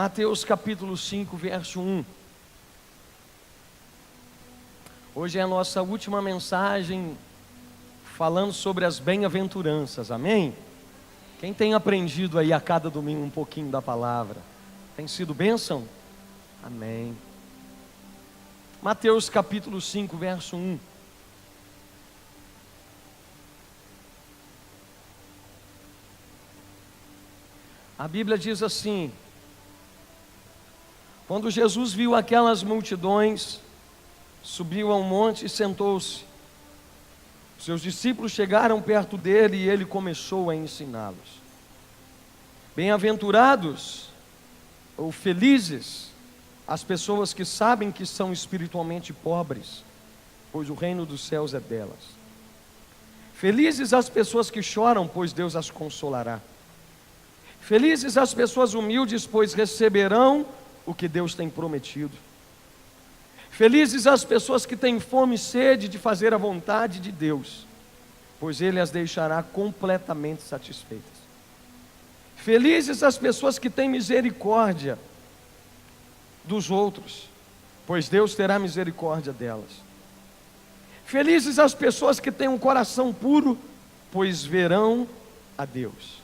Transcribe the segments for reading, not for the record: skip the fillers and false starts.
Mateus capítulo 5, verso 1. Hoje é a nossa última mensagem falando sobre as bem-aventuranças, amém? Quem tem aprendido aí a cada domingo um pouquinho da palavra? Tem sido bênção? Amém. Mateus capítulo 5, verso 1. A Bíblia diz assim: quando Jesus viu aquelas multidões, subiu a um monte e sentou-se. Seus discípulos chegaram perto dele e ele começou a ensiná-los. Bem-aventurados ou felizes as pessoas que sabem que são espiritualmente pobres, pois o reino dos céus é delas. Felizes as pessoas que choram, pois Deus as consolará. Felizes as pessoas humildes, pois receberão o que Deus tem prometido. Felizes as pessoas que têm fome e sede de fazer a vontade de Deus, pois Ele as deixará completamente satisfeitas. Felizes as pessoas que têm misericórdia dos outros, pois Deus terá misericórdia delas. Felizes as pessoas que têm um coração puro, pois verão a Deus.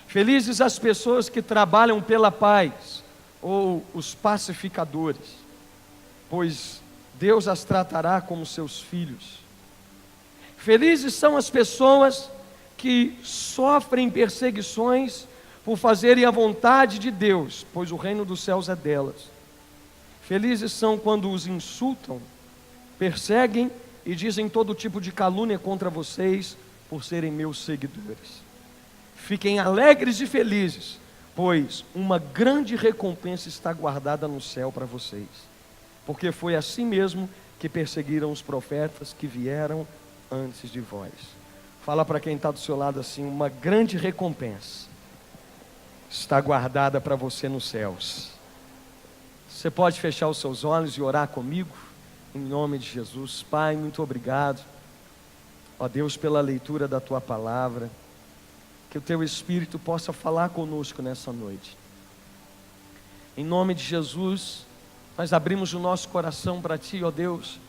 Felizes as pessoas que trabalham pela paz, ou os pacificadores, pois Deus as tratará como seus filhos. Felizes são as pessoas que sofrem perseguições por fazerem a vontade de Deus, pois o reino dos céus é delas. Felizes são quando os insultam, perseguem e dizem todo tipo de calúnia contra vocês por serem meus seguidores. Fiquem alegres e felizes, pois uma grande recompensa está guardada no céu para vocês, porque foi assim mesmo que perseguiram os profetas que vieram antes de vós. Fala para quem está do seu lado assim: uma grande recompensa está guardada para você nos céus. Você pode fechar os seus olhos e orar comigo? Em nome de Jesus. Pai, muito obrigado, ó Deus, pela leitura da Tua palavra. Que o Teu Espírito possa falar conosco nessa noite. Em nome de Jesus, nós abrimos o nosso coração para Ti, ó Deus,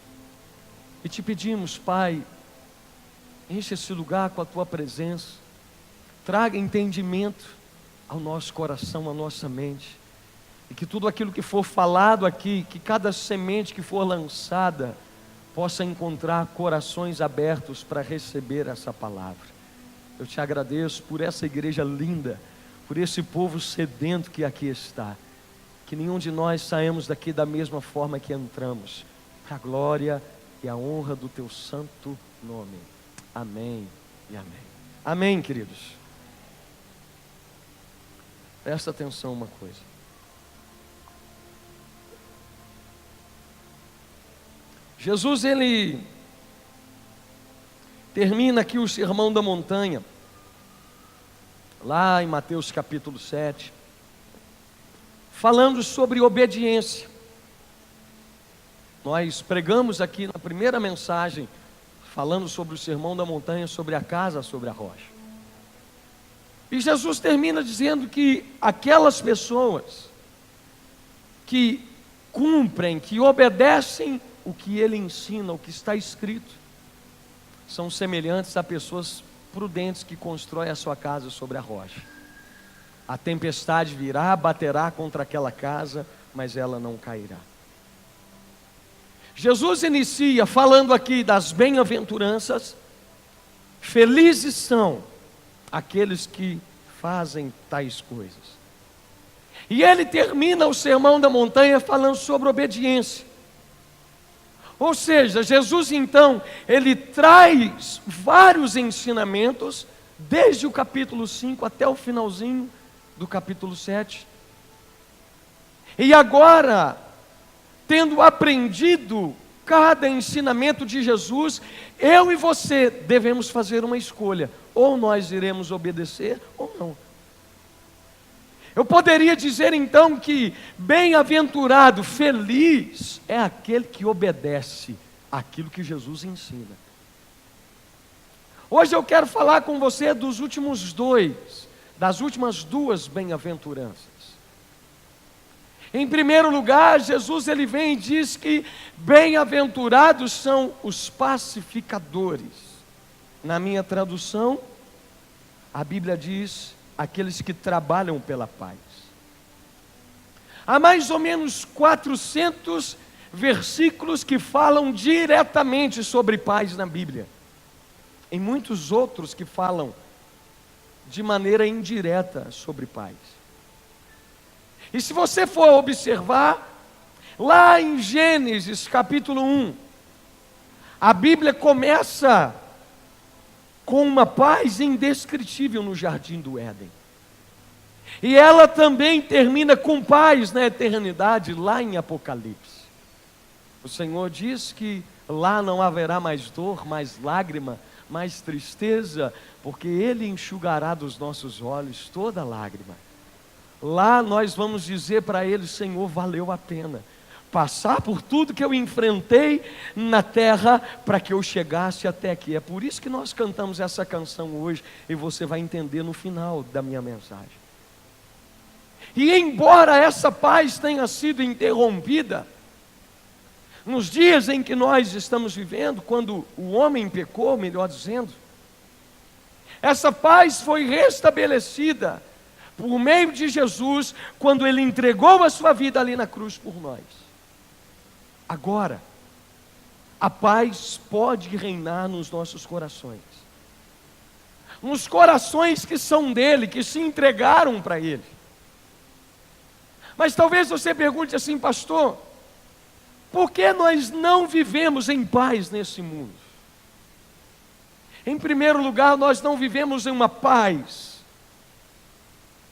e Te pedimos, Pai, enche esse lugar com a Tua presença, traga entendimento ao nosso coração, à nossa mente, e que tudo aquilo que for falado aqui, que cada semente que for lançada, possa encontrar corações abertos para receber essa palavra. Eu Te agradeço por essa igreja linda, por esse povo sedento que aqui está. Que nenhum de nós saímos daqui da mesma forma que entramos. Para a glória e a honra do Teu santo nome. Amém e amém. Amém, queridos. Presta atenção uma coisa. Jesus, Ele termina aqui o Sermão da Montanha, lá em Mateus capítulo 7, falando sobre obediência. Nós pregamos aqui na primeira mensagem, falando sobre o Sermão da Montanha, sobre a casa, sobre a rocha. E Jesus termina dizendo que aquelas pessoas que cumprem, que obedecem o que Ele ensina, o que está escrito, são semelhantes a pessoas prudentes que constroem a sua casa sobre a rocha. A tempestade virá, baterá contra aquela casa, mas ela não cairá. Jesus inicia falando aqui das bem-aventuranças. Felizes são aqueles que fazem tais coisas. E Ele termina o Sermão da Montanha falando sobre obediência. Ou seja, Jesus então, Ele traz vários ensinamentos, desde o capítulo 5 até o finalzinho do capítulo 7. E agora, tendo aprendido cada ensinamento de Jesus, eu e você devemos fazer uma escolha: ou nós iremos obedecer ou não. Eu poderia dizer então que bem-aventurado, feliz é aquele que obedece aquilo que Jesus ensina. Hoje eu quero falar com você das últimas duas bem-aventuranças. Em primeiro lugar, Jesus ele vem e diz que bem-aventurados são os pacificadores. Na minha tradução, a Bíblia diz aqueles que trabalham pela paz. Há mais ou menos 400 versículos que falam diretamente sobre paz na Bíblia. E muitos outros que falam de maneira indireta sobre paz. E se você for observar, lá em Gênesis capítulo 1, a Bíblia começa com uma paz indescritível no jardim do Éden. E ela também termina com paz na eternidade, lá em Apocalipse. O Senhor diz que lá não haverá mais dor, mais lágrima, mais tristeza, porque Ele enxugará dos nossos olhos toda lágrima. Lá nós vamos dizer para Ele: Senhor, valeu a pena passar por tudo que eu enfrentei na terra para que eu chegasse até aqui. É por isso que nós cantamos essa canção hoje, e você vai entender no final da minha mensagem. E embora essa paz tenha sido interrompida nos dias em que nós estamos vivendo, quando o homem pecou, melhor dizendo, essa paz foi restabelecida por meio de Jesus, quando Ele entregou a sua vida ali na cruz por nós. Agora, a paz pode reinar nos nossos corações, nos corações que são dele, que se entregaram para Ele. Mas talvez você pergunte assim: pastor, por que nós não vivemos em paz nesse mundo? Em primeiro lugar, nós não vivemos em uma paz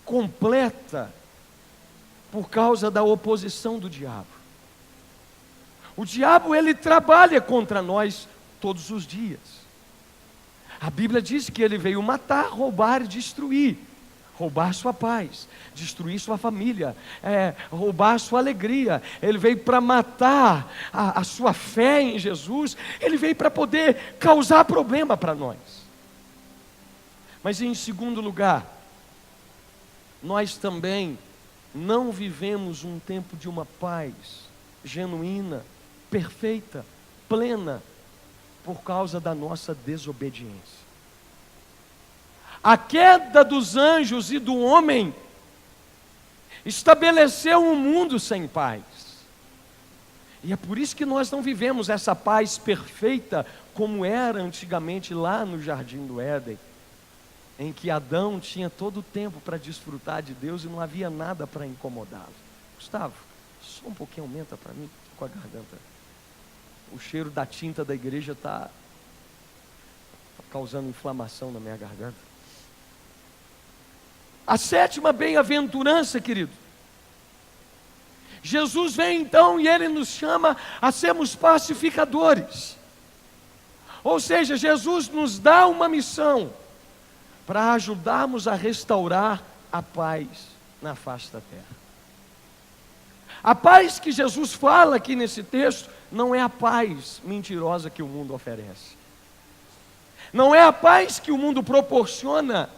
completa por causa da oposição do diabo. O diabo, ele trabalha contra nós todos os dias. A Bíblia diz que ele veio matar, roubar e destruir. Roubar sua paz, destruir sua família, roubar sua alegria. Ele veio para matar a sua fé em Jesus. Ele veio para poder causar problema para nós. Mas em segundo lugar, nós também não vivemos um tempo de uma paz genuína, perfeita, plena, por causa da nossa desobediência. A queda dos anjos e do homem estabeleceu um mundo sem paz. E é por isso que nós não vivemos essa paz perfeita como era antigamente lá no jardim do Éden, em que Adão tinha todo o tempo para desfrutar de Deus e não havia nada para incomodá-lo. Gustavo, só um pouquinho aumenta para mim, com a garganta. O cheiro da tinta da igreja está causando inflamação na minha garganta. A sétima bem-aventurança, querido. Jesus vem então e Ele nos chama a sermos pacificadores. Ou seja, Jesus nos dá uma missão para ajudarmos a restaurar a paz na face da terra. A paz que Jesus fala aqui nesse texto não é a paz mentirosa que o mundo oferece. Não é a paz que o mundo proporciona,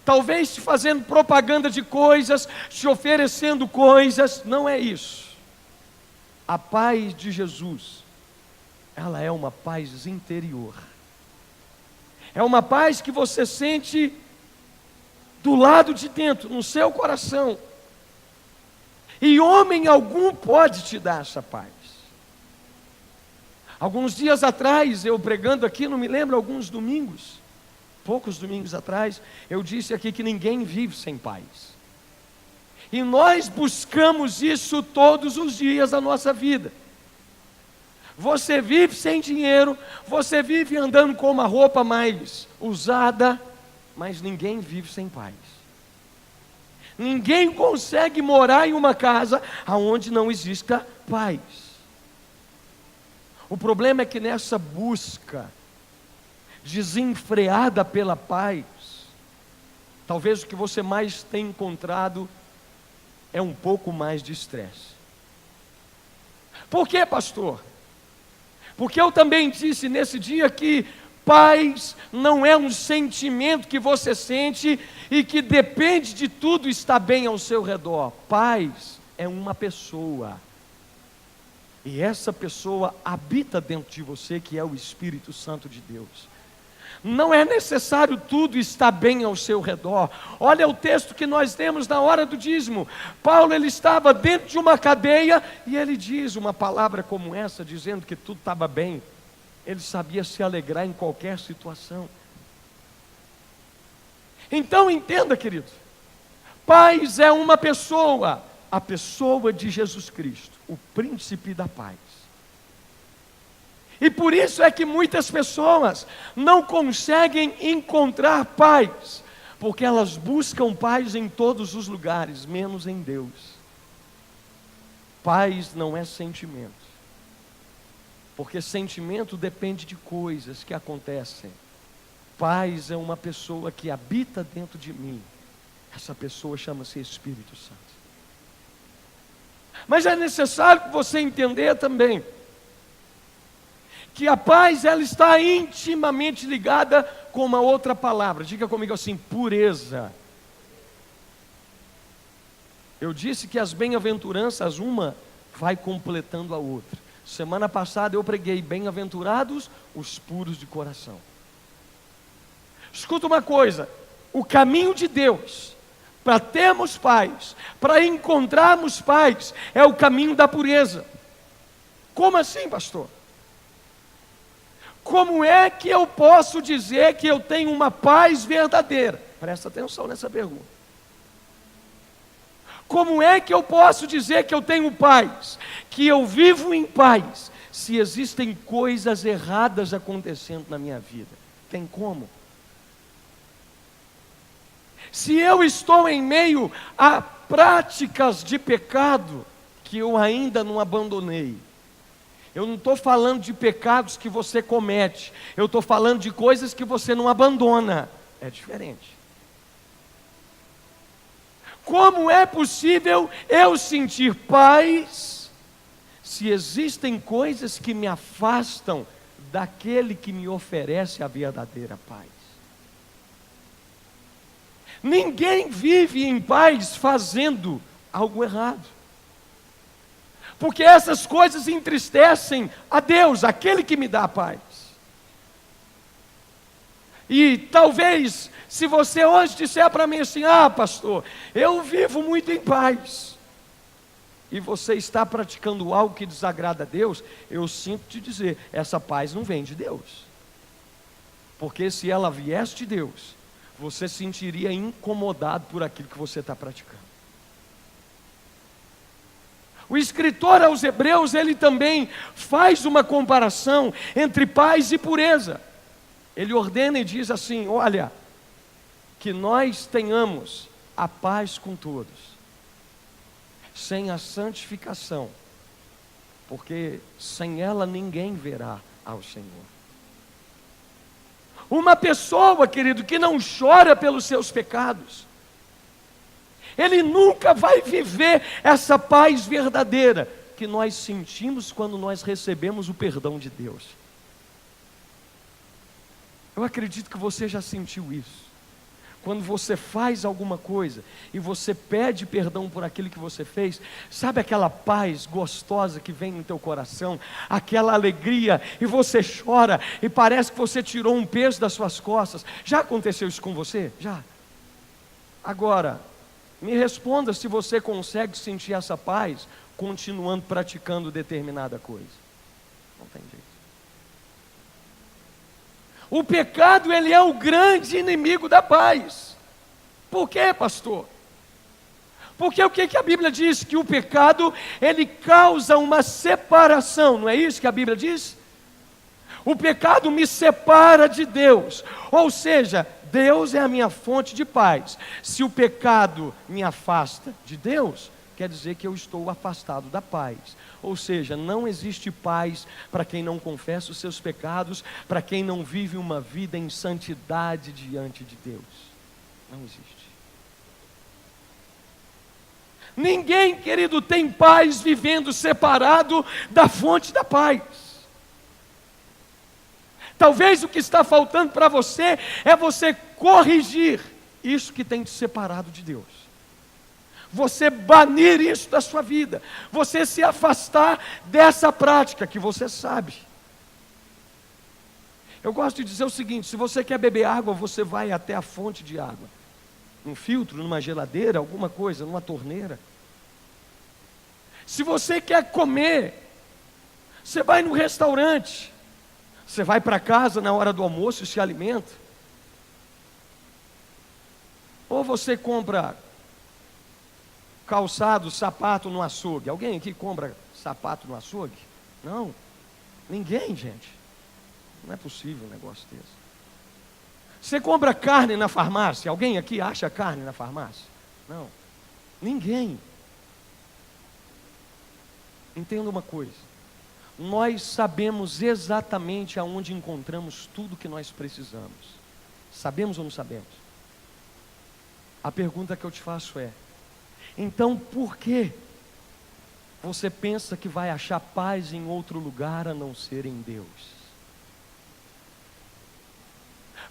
talvez te fazendo propaganda de coisas, te oferecendo coisas. Não é isso. A paz de Jesus, ela é uma paz interior. É uma paz que você sente do lado de dentro, no seu coração. E homem algum pode te dar essa paz. Alguns dias atrás, eu pregando aqui, não me lembro, alguns domingos, poucos domingos atrás, eu disse aqui que ninguém vive sem paz. E nós buscamos isso todos os dias da nossa vida. Você vive sem dinheiro, você vive andando com uma roupa mais usada, mas ninguém vive sem paz. Ninguém consegue morar em uma casa onde não exista paz. O problema é que nessa busca desenfreada pela paz, talvez o que você mais tem encontrado é um pouco mais de estresse. Por quê, pastor? Porque eu também disse nesse dia que paz não é um sentimento que você sente e que depende de tudo estar bem ao seu redor. Paz é uma pessoa. E essa pessoa habita dentro de você, que é o Espírito Santo de Deus. Não é necessário tudo estar bem ao seu redor. Olha o texto que nós temos na hora do dízimo. Paulo, ele estava dentro de uma cadeia e ele diz uma palavra como essa, dizendo que tudo estava bem. Ele sabia se alegrar em qualquer situação. Então entenda, querido, paz é uma pessoa, a pessoa de Jesus Cristo, o príncipe da paz. E por isso é que muitas pessoas não conseguem encontrar paz, porque elas buscam paz em todos os lugares, menos em Deus. Paz não é sentimento, porque sentimento depende de coisas que acontecem. Paz é uma pessoa que habita dentro de mim. Essa pessoa chama-se Espírito Santo. Mas é necessário que você entenda também que a paz, ela está intimamente ligada com uma outra palavra. Diga comigo assim: pureza. Eu disse que as bem-aventuranças, uma vai completando a outra. Semana passada eu preguei: bem-aventurados os puros de coração. Escuta uma coisa: o caminho de Deus para termos paz, para encontrarmos paz, é o caminho da pureza. Como assim, pastor? Como é que eu posso dizer que eu tenho uma paz verdadeira? Presta atenção nessa pergunta. Como é que eu posso dizer que eu tenho paz, que eu vivo em paz, se existem coisas erradas acontecendo na minha vida? Tem como? Se eu estou em meio a práticas de pecado que eu ainda não abandonei, eu não estou falando de pecados que você comete, eu estou falando de coisas que você não abandona. É diferente. Como é possível eu sentir paz se existem coisas que me afastam daquele que me oferece a verdadeira paz? Ninguém vive em paz fazendo algo errado, porque essas coisas entristecem a Deus, aquele que me dá a paz. E talvez, se você hoje disser para mim assim: ah, pastor, eu vivo muito em paz, e você está praticando algo que desagrada a Deus, eu sinto te dizer, essa paz não vem de Deus. Porque se ela viesse de Deus, você se sentiria incomodado por aquilo que você está praticando. O escritor aos Hebreus, ele também faz uma comparação entre paz e pureza. Ele ordena e diz assim: olha, que nós tenhamos a paz com todos, sem a santificação, porque sem ela ninguém verá ao Senhor. Uma pessoa, querido, que não chora pelos seus pecados, ele nunca vai viver essa paz verdadeira que nós sentimos quando nós recebemos o perdão de Deus. Eu acredito que você já sentiu isso. Quando você faz alguma coisa e você pede perdão por aquilo que você fez, sabe aquela paz gostosa que vem no teu coração, aquela alegria, e você chora e parece que você tirou um peso das suas costas. Já aconteceu isso com você? Já? Agora, me responda se você consegue sentir essa paz continuando praticando determinada coisa. Não tem jeito. O pecado, ele é o grande inimigo da paz. Por quê, pastor? Porque o que a Bíblia diz? Que o pecado, ele causa uma separação, não é isso que a Bíblia diz? O pecado me separa de Deus, ou seja, Deus é a minha fonte de paz. Se o pecado me afasta de Deus, quer dizer que eu estou afastado da paz. Ou seja, não existe paz para quem não confessa os seus pecados, para quem não vive uma vida em santidade diante de Deus. Não existe. Ninguém, querido, tem paz vivendo separado da fonte da paz. Talvez o que está faltando para você é você corrigir isso que tem te separado de Deus. você banir isso da sua vida, você se afastar dessa prática que você sabe. Eu gosto de dizer o seguinte: se você quer beber água, você vai até a fonte de água, num filtro, numa geladeira, alguma coisa, numa torneira. Se você quer comer, você vai no restaurante, você vai para casa na hora do almoço e se alimenta. Ou você compra calçado, sapato no açougue. Alguém aqui compra sapato no açougue? Não, ninguém, gente. Não é possível um negócio desse. Você compra carne na farmácia? Alguém aqui acha carne na farmácia? Não, ninguém. Entenda uma coisa: nós sabemos exatamente aonde encontramos tudo que nós precisamos. Sabemos ou não sabemos? A pergunta que eu te faço é: então por que você pensa que vai achar paz em outro lugar a não ser em Deus?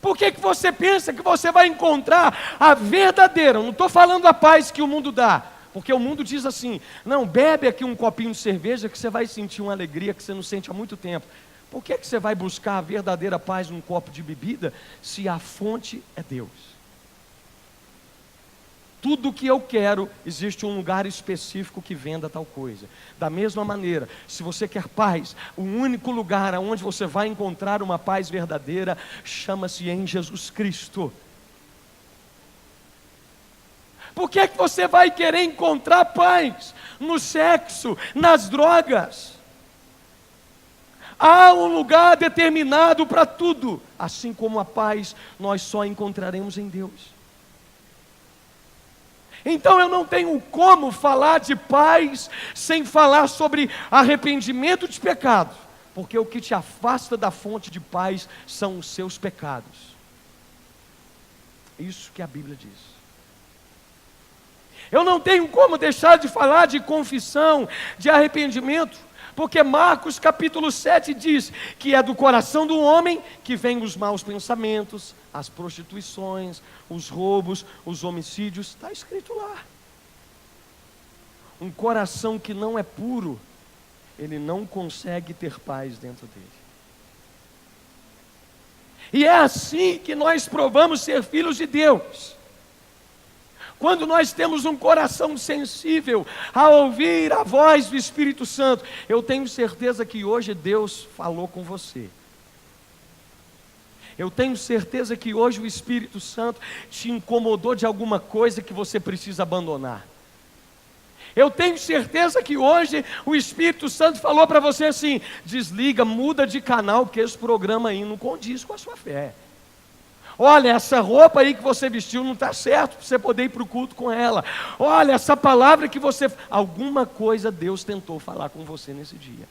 Por que você pensa que você vai encontrar a verdadeira? Eu não estou falando a paz que o mundo dá, porque o mundo diz assim: não, bebe aqui um copinho de cerveja que você vai sentir uma alegria que você não sente há muito tempo. Por que você vai buscar a verdadeira paz num copo de bebida, se a fonte é Deus? Tudo que eu quero, existe um lugar específico que venda tal coisa. Da mesma maneira, se você quer paz, o único lugar onde você vai encontrar uma paz verdadeira chama-se em Jesus Cristo. Por que você vai querer encontrar paz no sexo, nas drogas? Há um lugar determinado para tudo. Assim como a paz, nós só encontraremos em Deus. Então eu não tenho como falar de paz sem falar sobre arrependimento de pecado, porque o que te afasta da fonte de paz são os seus pecados. Isso que a Bíblia diz. Eu não tenho como deixar de falar de confissão, de arrependimento, porque Marcos capítulo 7 diz que é do coração do homem que vêm os maus pensamentos, as prostituições, os roubos, os homicídios. Está escrito lá. Um coração que não é puro, ele não consegue ter paz dentro dele. E é assim que nós provamos ser filhos de Deus. Quando nós temos um coração sensível a ouvir a voz do Espírito Santo. Eu tenho certeza que hoje Deus falou com você. Eu tenho certeza que hoje o Espírito Santo te incomodou de alguma coisa que você precisa abandonar. Eu tenho certeza que hoje o Espírito Santo falou para você assim: desliga, muda de canal, porque esse programa aí não condiz com a sua fé. Olha, essa roupa aí que você vestiu não está certo para você poder ir para o culto com ela. Olha, essa palavra que você... Alguma coisa Deus tentou falar com você nesse dia.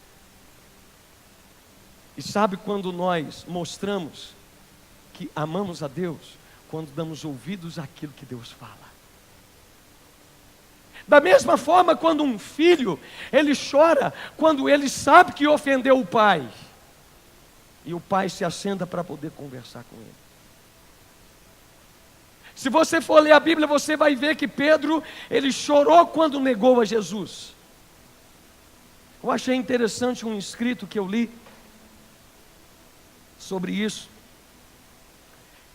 E sabe quando nós mostramos que amamos a Deus? Quando damos ouvidos àquilo que Deus fala. Da mesma forma, quando um filho, ele chora quando ele sabe que ofendeu o pai. E o pai se assenta para poder conversar com ele. Se você for ler a Bíblia, você vai ver que Pedro, ele chorou quando negou a Jesus. Eu achei interessante um escrito que eu li sobre isso.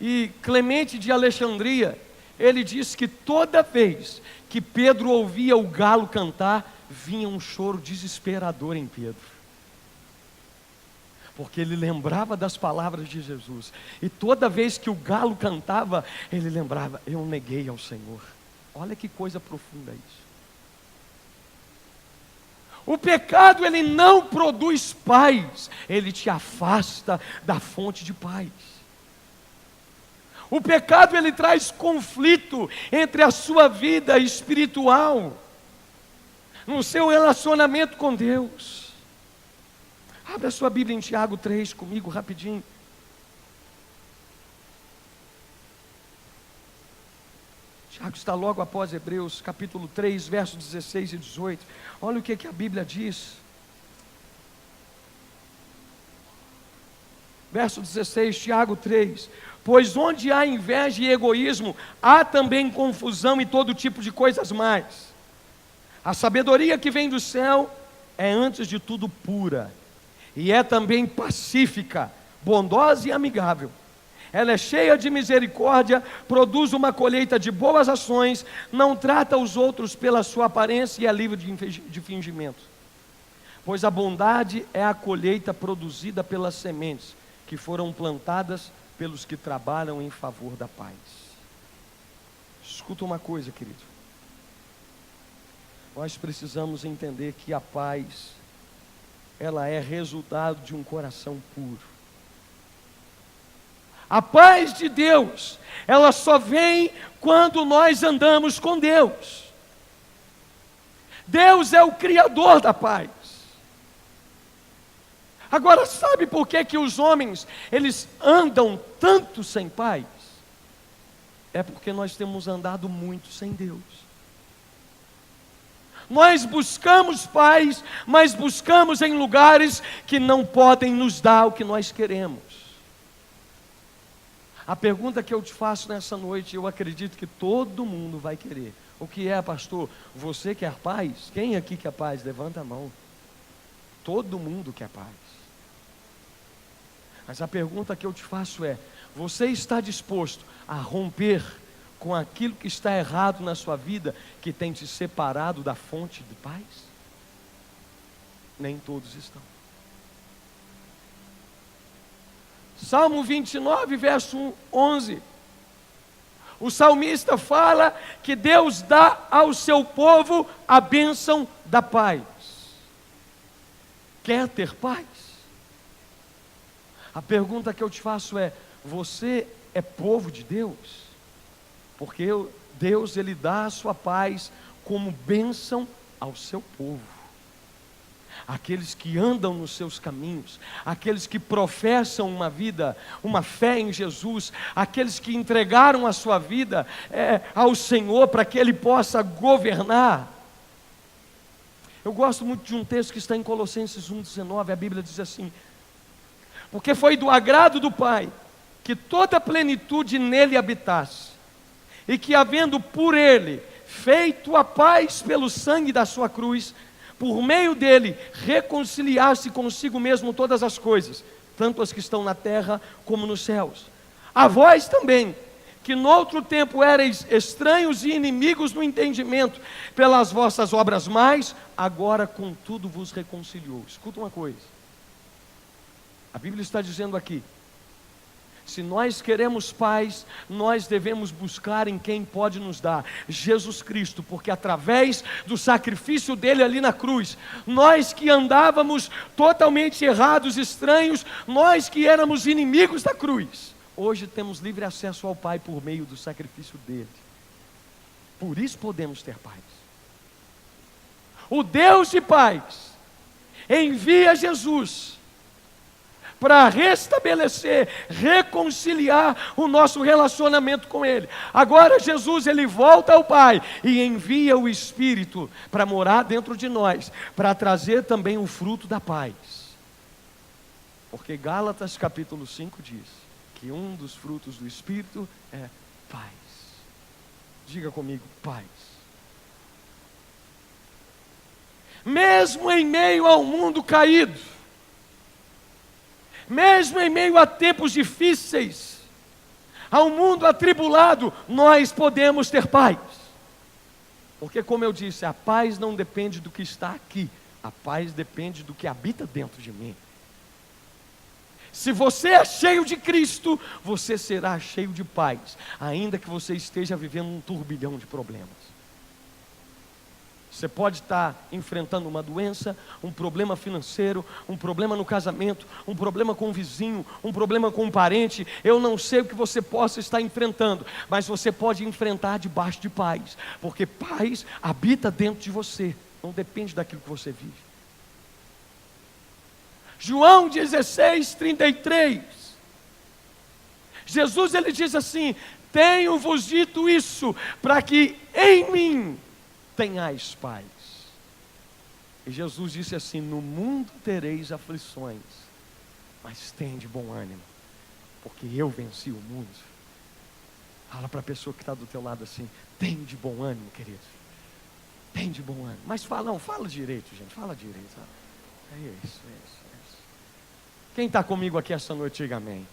E Clemente de Alexandria, ele disse que toda vez que Pedro ouvia o galo cantar, vinha um choro desesperador em Pedro. Porque ele lembrava das palavras de Jesus. E toda vez que o galo cantava, ele lembrava: eu neguei ao Senhor. Olha que coisa profunda isso. O pecado, ele não produz paz, ele te afasta da fonte de paz. O pecado, ele traz conflito entre a sua vida espiritual, no seu relacionamento com Deus. Abra a sua Bíblia em Tiago 3 comigo, rapidinho. Tiago está logo após Hebreus, capítulo 3, versos 16 e 18. Olha o que a Bíblia diz. Verso 16, Tiago 3. Pois onde há inveja e egoísmo, há também confusão e todo tipo de coisas mais. A sabedoria que vem do céu é antes de tudo pura, e é também pacífica, bondosa e amigável. Ela é cheia de misericórdia, produz uma colheita de boas ações, não trata os outros pela sua aparência e é livre de fingimento. Pois a bondade é a colheita produzida pelas sementes que foram plantadas pelos que trabalham em favor da paz. Escuta uma coisa, querido. Nós precisamos entender que a paz, ela é resultado de um coração puro. A paz de Deus, ela só vem quando nós andamos com Deus. Deus é o Criador da paz. Agora, sabe por que os homens, eles andam tanto sem paz? É porque nós temos andado muito sem Deus. Nós buscamos paz, mas buscamos em lugares que não podem nos dar o que nós queremos. A pergunta que eu te faço nessa noite, eu acredito que todo mundo vai querer. O que é, pastor? Você quer paz? Quem aqui quer paz? Levanta a mão. Todo mundo quer paz. Mas a pergunta que eu te faço é: você está disposto a romper com aquilo que está errado na sua vida, que tem te separado da fonte de paz? Nem todos estão. Salmo 29, verso 11. O salmista fala que Deus dá ao seu povo a bênção da paz. Quer ter paz? A pergunta que eu te faço é: você é povo de Deus? Porque Deus, Ele dá a sua paz como bênção ao seu povo. Aqueles que andam nos seus caminhos, aqueles que professam uma vida, uma fé em Jesus, aqueles que entregaram a sua vida ao Senhor para que Ele possa governar. Eu gosto muito de um texto que está em Colossenses 1,19, a Bíblia diz assim: porque foi do agrado do Pai que toda a plenitude nele habitasse, e que havendo por ele feito a paz pelo sangue da sua cruz, por meio dele reconciliasse consigo mesmo todas as coisas, tanto as que estão na terra como nos céus. A vós também, que noutro tempo erais estranhos e inimigos no entendimento, pelas vossas obras mais, agora contudo vos reconciliou. Escuta uma coisa, a Bíblia está dizendo aqui: se nós queremos paz, nós devemos buscar em quem pode nos dar, Jesus Cristo, porque através do sacrifício dele ali na cruz, nós que andávamos totalmente errados, estranhos, nós que éramos inimigos da cruz, hoje temos livre acesso ao Pai por meio do sacrifício dele. Por isso podemos ter paz. O Deus de paz envia Jesus para restabelecer, reconciliar o nosso relacionamento com Ele. Agora Jesus, Ele volta ao Pai e envia o Espírito para morar dentro de nós, para trazer também o fruto da paz. Porque Gálatas capítulo 5 diz que um dos frutos do Espírito é paz. Diga comigo, paz. Mesmo em meio ao mundo caído, mesmo em meio a tempos difíceis, ao mundo atribulado, nós podemos ter paz. Porque, como eu disse, a paz não depende do que está aqui, a paz depende do que habita dentro de mim. Se você é cheio de Cristo, você será cheio de paz, ainda que você esteja vivendo um turbilhão de problemas. Você pode estar enfrentando uma doença, um problema financeiro, um problema no casamento, um problema com o vizinho, um problema com um parente. Eu não sei o que você possa estar enfrentando, mas você pode enfrentar debaixo de paz, porque paz habita dentro de você, não depende daquilo que você vive. João 16:33. Jesus, ele diz assim: tenho-vos dito isso, para que em mim tenhais paz. E Jesus disse assim: no mundo tereis aflições, mas tende bom ânimo, porque eu venci o mundo. Fala para a pessoa que está do teu lado assim: tem de bom ânimo, querido. Tem de bom ânimo. Mas fala direito, gente. Fala direito. É isso. Quem está comigo aqui esta noite, diga amém.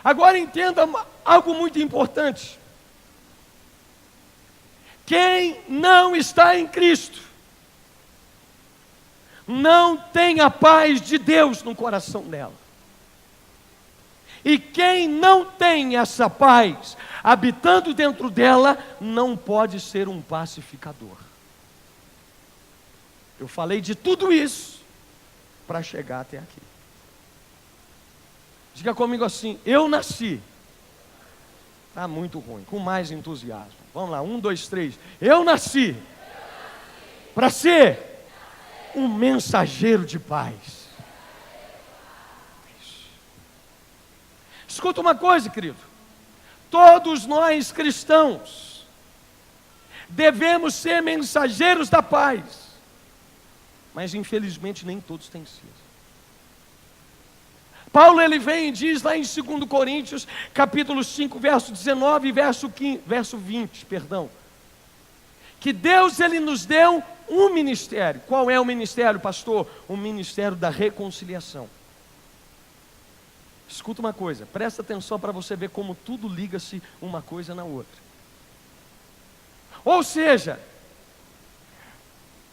Agora entenda algo muito importante. Quem não está em Cristo não tem a paz de Deus no coração dela. E quem não tem essa paz habitando dentro dela, não pode ser um pacificador. Eu falei de tudo isso para chegar até aqui. Diga comigo assim: eu nasci. Está muito ruim, com mais entusiasmo. Vamos lá, 1, 2, 3. Eu nasci para ser um mensageiro de paz. Escuta uma coisa, querido. Todos nós cristãos devemos ser mensageiros da paz, mas infelizmente nem todos têm sido. Paulo ele vem e diz lá em 2 Coríntios, capítulo 5, verso 19 e verso 20, que Deus ele nos deu um ministério. Qual é o ministério, pastor? O ministério da reconciliação. Escuta uma coisa, presta atenção para você ver como tudo liga-se uma coisa na outra. Ou seja,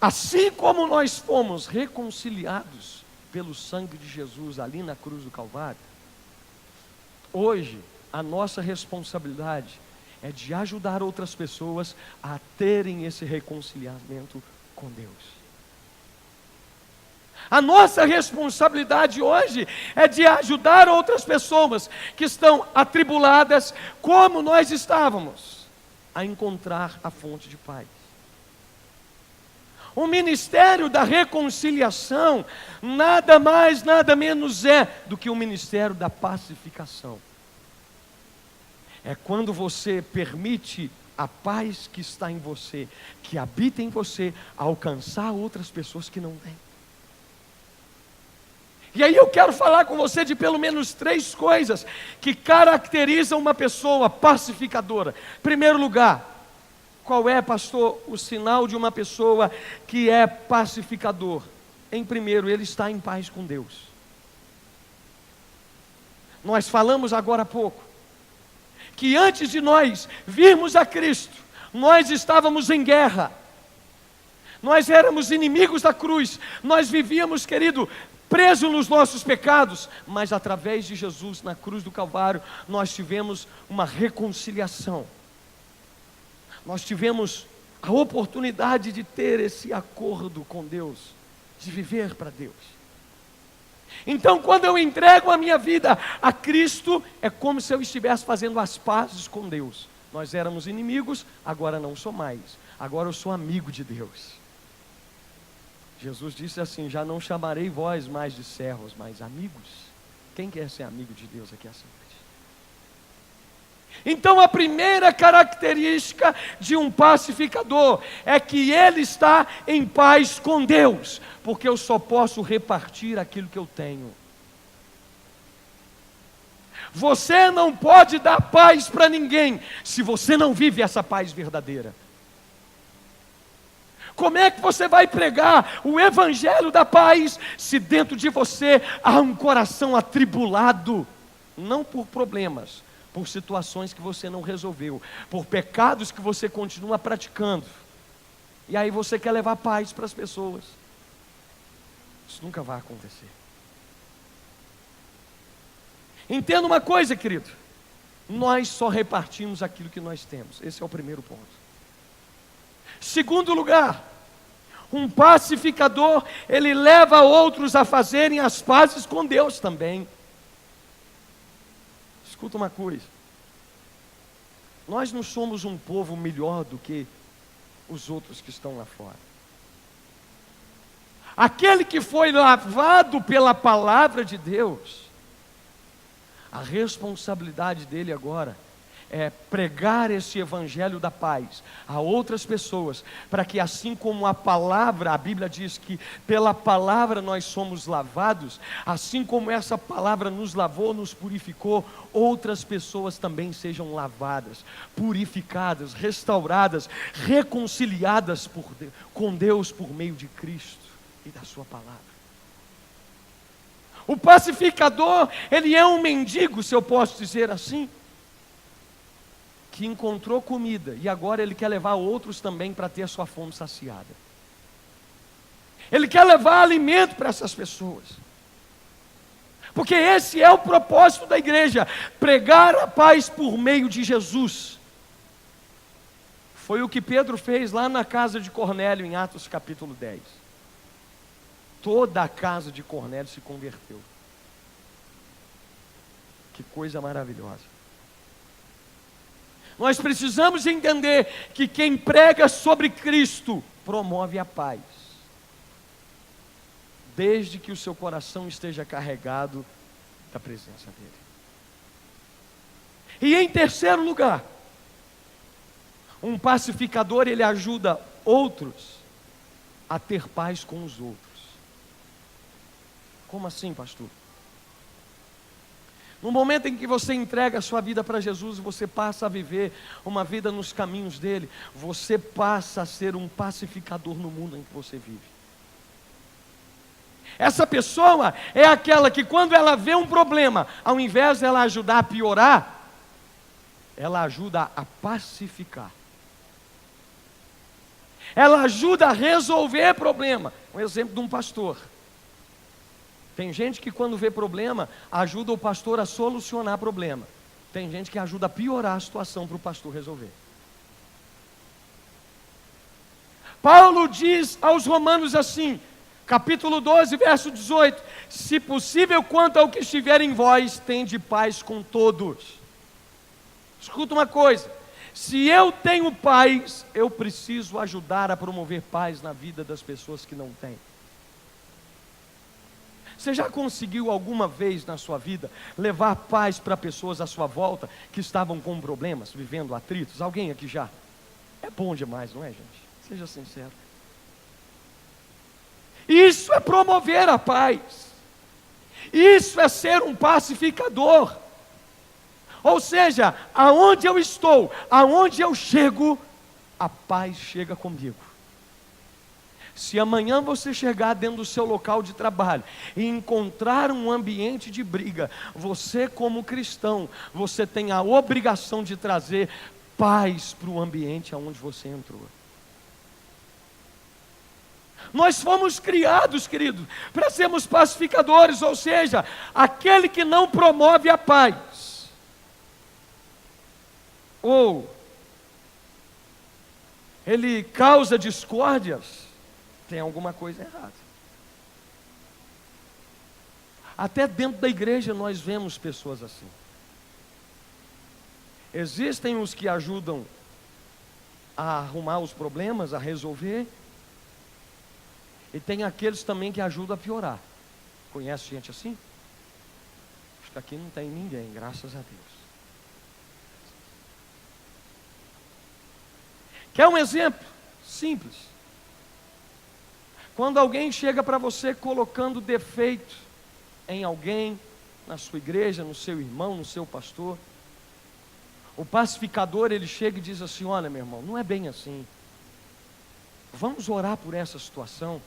assim como nós fomos reconciliados pelo sangue de Jesus ali na cruz do Calvário, hoje a nossa responsabilidade é de ajudar outras pessoas a terem esse reconciliamento com Deus. A nossa responsabilidade hoje é de ajudar outras pessoas que estão atribuladas, como nós estávamos, a encontrar a fonte de paz. O ministério da reconciliação nada mais, nada menos é do que o ministério da pacificação. É quando você permite a paz que está em você, que habita em você, alcançar outras pessoas que não têm. E aí eu quero falar com você de pelo menos 3 coisas que caracterizam uma pessoa pacificadora. Em primeiro lugar, qual é, pastor, o sinal de uma pessoa que é pacificador? Em primeiro, ele está em paz com Deus. Nós falamos agora há pouco que antes de nós virmos a Cristo, nós estávamos em guerra. Nós éramos inimigos da cruz. Nós vivíamos, querido, preso nos nossos pecados, mas através de Jesus na cruz do Calvário, nós tivemos uma reconciliação. Nós tivemos a oportunidade de ter esse acordo com Deus, de viver para Deus. Então, quando eu entrego a minha vida a Cristo, é como se eu estivesse fazendo as pazes com Deus. Nós éramos inimigos, agora não sou mais. Agora eu sou amigo de Deus. Jesus disse assim: já não chamarei vós mais de servos, mas amigos. Quem quer ser amigo de Deus aqui essa noite? Então a primeira característica de um pacificador é que ele está em paz com Deus, porque eu só posso repartir aquilo que eu tenho. Você não pode dar paz para ninguém se você não vive essa paz verdadeira. Como é que você vai pregar o evangelho da paz se dentro de você há um coração atribulado? Não por problemas, por situações que você não resolveu, por pecados que você continua praticando. E aí você quer levar paz para as pessoas. Isso nunca vai acontecer. Entenda uma coisa, querido: nós só repartimos aquilo que nós temos. Esse é o primeiro ponto. Segundo lugar, um pacificador, ele leva outros a fazerem as pazes com Deus também. Escuta uma coisa: nós não somos um povo melhor do que os outros que estão lá fora. Aquele que foi lavado pela palavra de Deus, a responsabilidade dele agora pregar esse evangelho da paz a outras pessoas, para que assim como a palavra, a Bíblia diz que pela palavra nós somos lavados, assim como essa palavra nos lavou, nos purificou, outras pessoas também sejam lavadas, purificadas, restauradas, reconciliadas com Deus por meio de Cristo e da sua palavra. O pacificador, ele é um mendigo, se eu posso dizer assim, que encontrou comida e agora ele quer levar outros também para ter a sua fome saciada. Ele quer levar alimento para essas pessoas. Porque esse é o propósito da igreja, pregar a paz por meio de Jesus. Foi o que Pedro fez lá na casa de Cornélio, em Atos capítulo 10. Toda a casa de Cornélio se converteu. Que coisa maravilhosa. Nós precisamos entender que quem prega sobre Cristo promove a paz, desde que o seu coração esteja carregado da presença dele. E em terceiro lugar, um pacificador, ele ajuda outros a ter paz com os outros. Como assim, pastor? No momento em que você entrega a sua vida para Jesus, você passa a viver uma vida nos caminhos dele, você passa a ser um pacificador no mundo em que você vive. Essa pessoa é aquela que quando ela vê um problema, ao invés de ela ajudar a piorar, ela ajuda a pacificar. Ela ajuda a resolver problema. Um exemplo de um pastor. Tem gente que quando vê problema, ajuda o pastor a solucionar problema. Tem gente que ajuda a piorar a situação para o pastor resolver. Paulo diz aos Romanos assim, capítulo 12, verso 18: se possível, quanto ao que estiver em vós, tende paz com todos. Escuta uma coisa, se eu tenho paz, eu preciso ajudar a promover paz na vida das pessoas que não têm. Você já conseguiu alguma vez na sua vida levar paz para pessoas à sua volta que estavam com problemas, vivendo atritos? Alguém aqui já? É bom demais, não é, gente? Seja sincero. Isso é promover a paz. Isso é ser um pacificador. Ou seja, aonde eu estou, aonde eu chego, a paz chega comigo. Se amanhã você chegar dentro do seu local de trabalho e encontrar um ambiente de briga, você como cristão, você tem a obrigação de trazer paz para o ambiente aonde você entrou. Nós fomos criados, queridos, para sermos pacificadores, ou seja, aquele que não promove a paz, ou ele causa discórdias, tem alguma coisa errada. Até dentro da igreja nós vemos pessoas assim. Existem os que ajudam a arrumar os problemas, a resolver, e tem aqueles também que ajudam a piorar. Conhece gente assim? Acho que aqui não tem ninguém, graças a Deus. Quer um exemplo? Simples. Quando alguém chega para você colocando defeito em alguém, na sua igreja, no seu irmão, no seu pastor, o pacificador, ele chega e diz assim: olha, meu irmão, não é bem assim. Vamos orar por essa situação.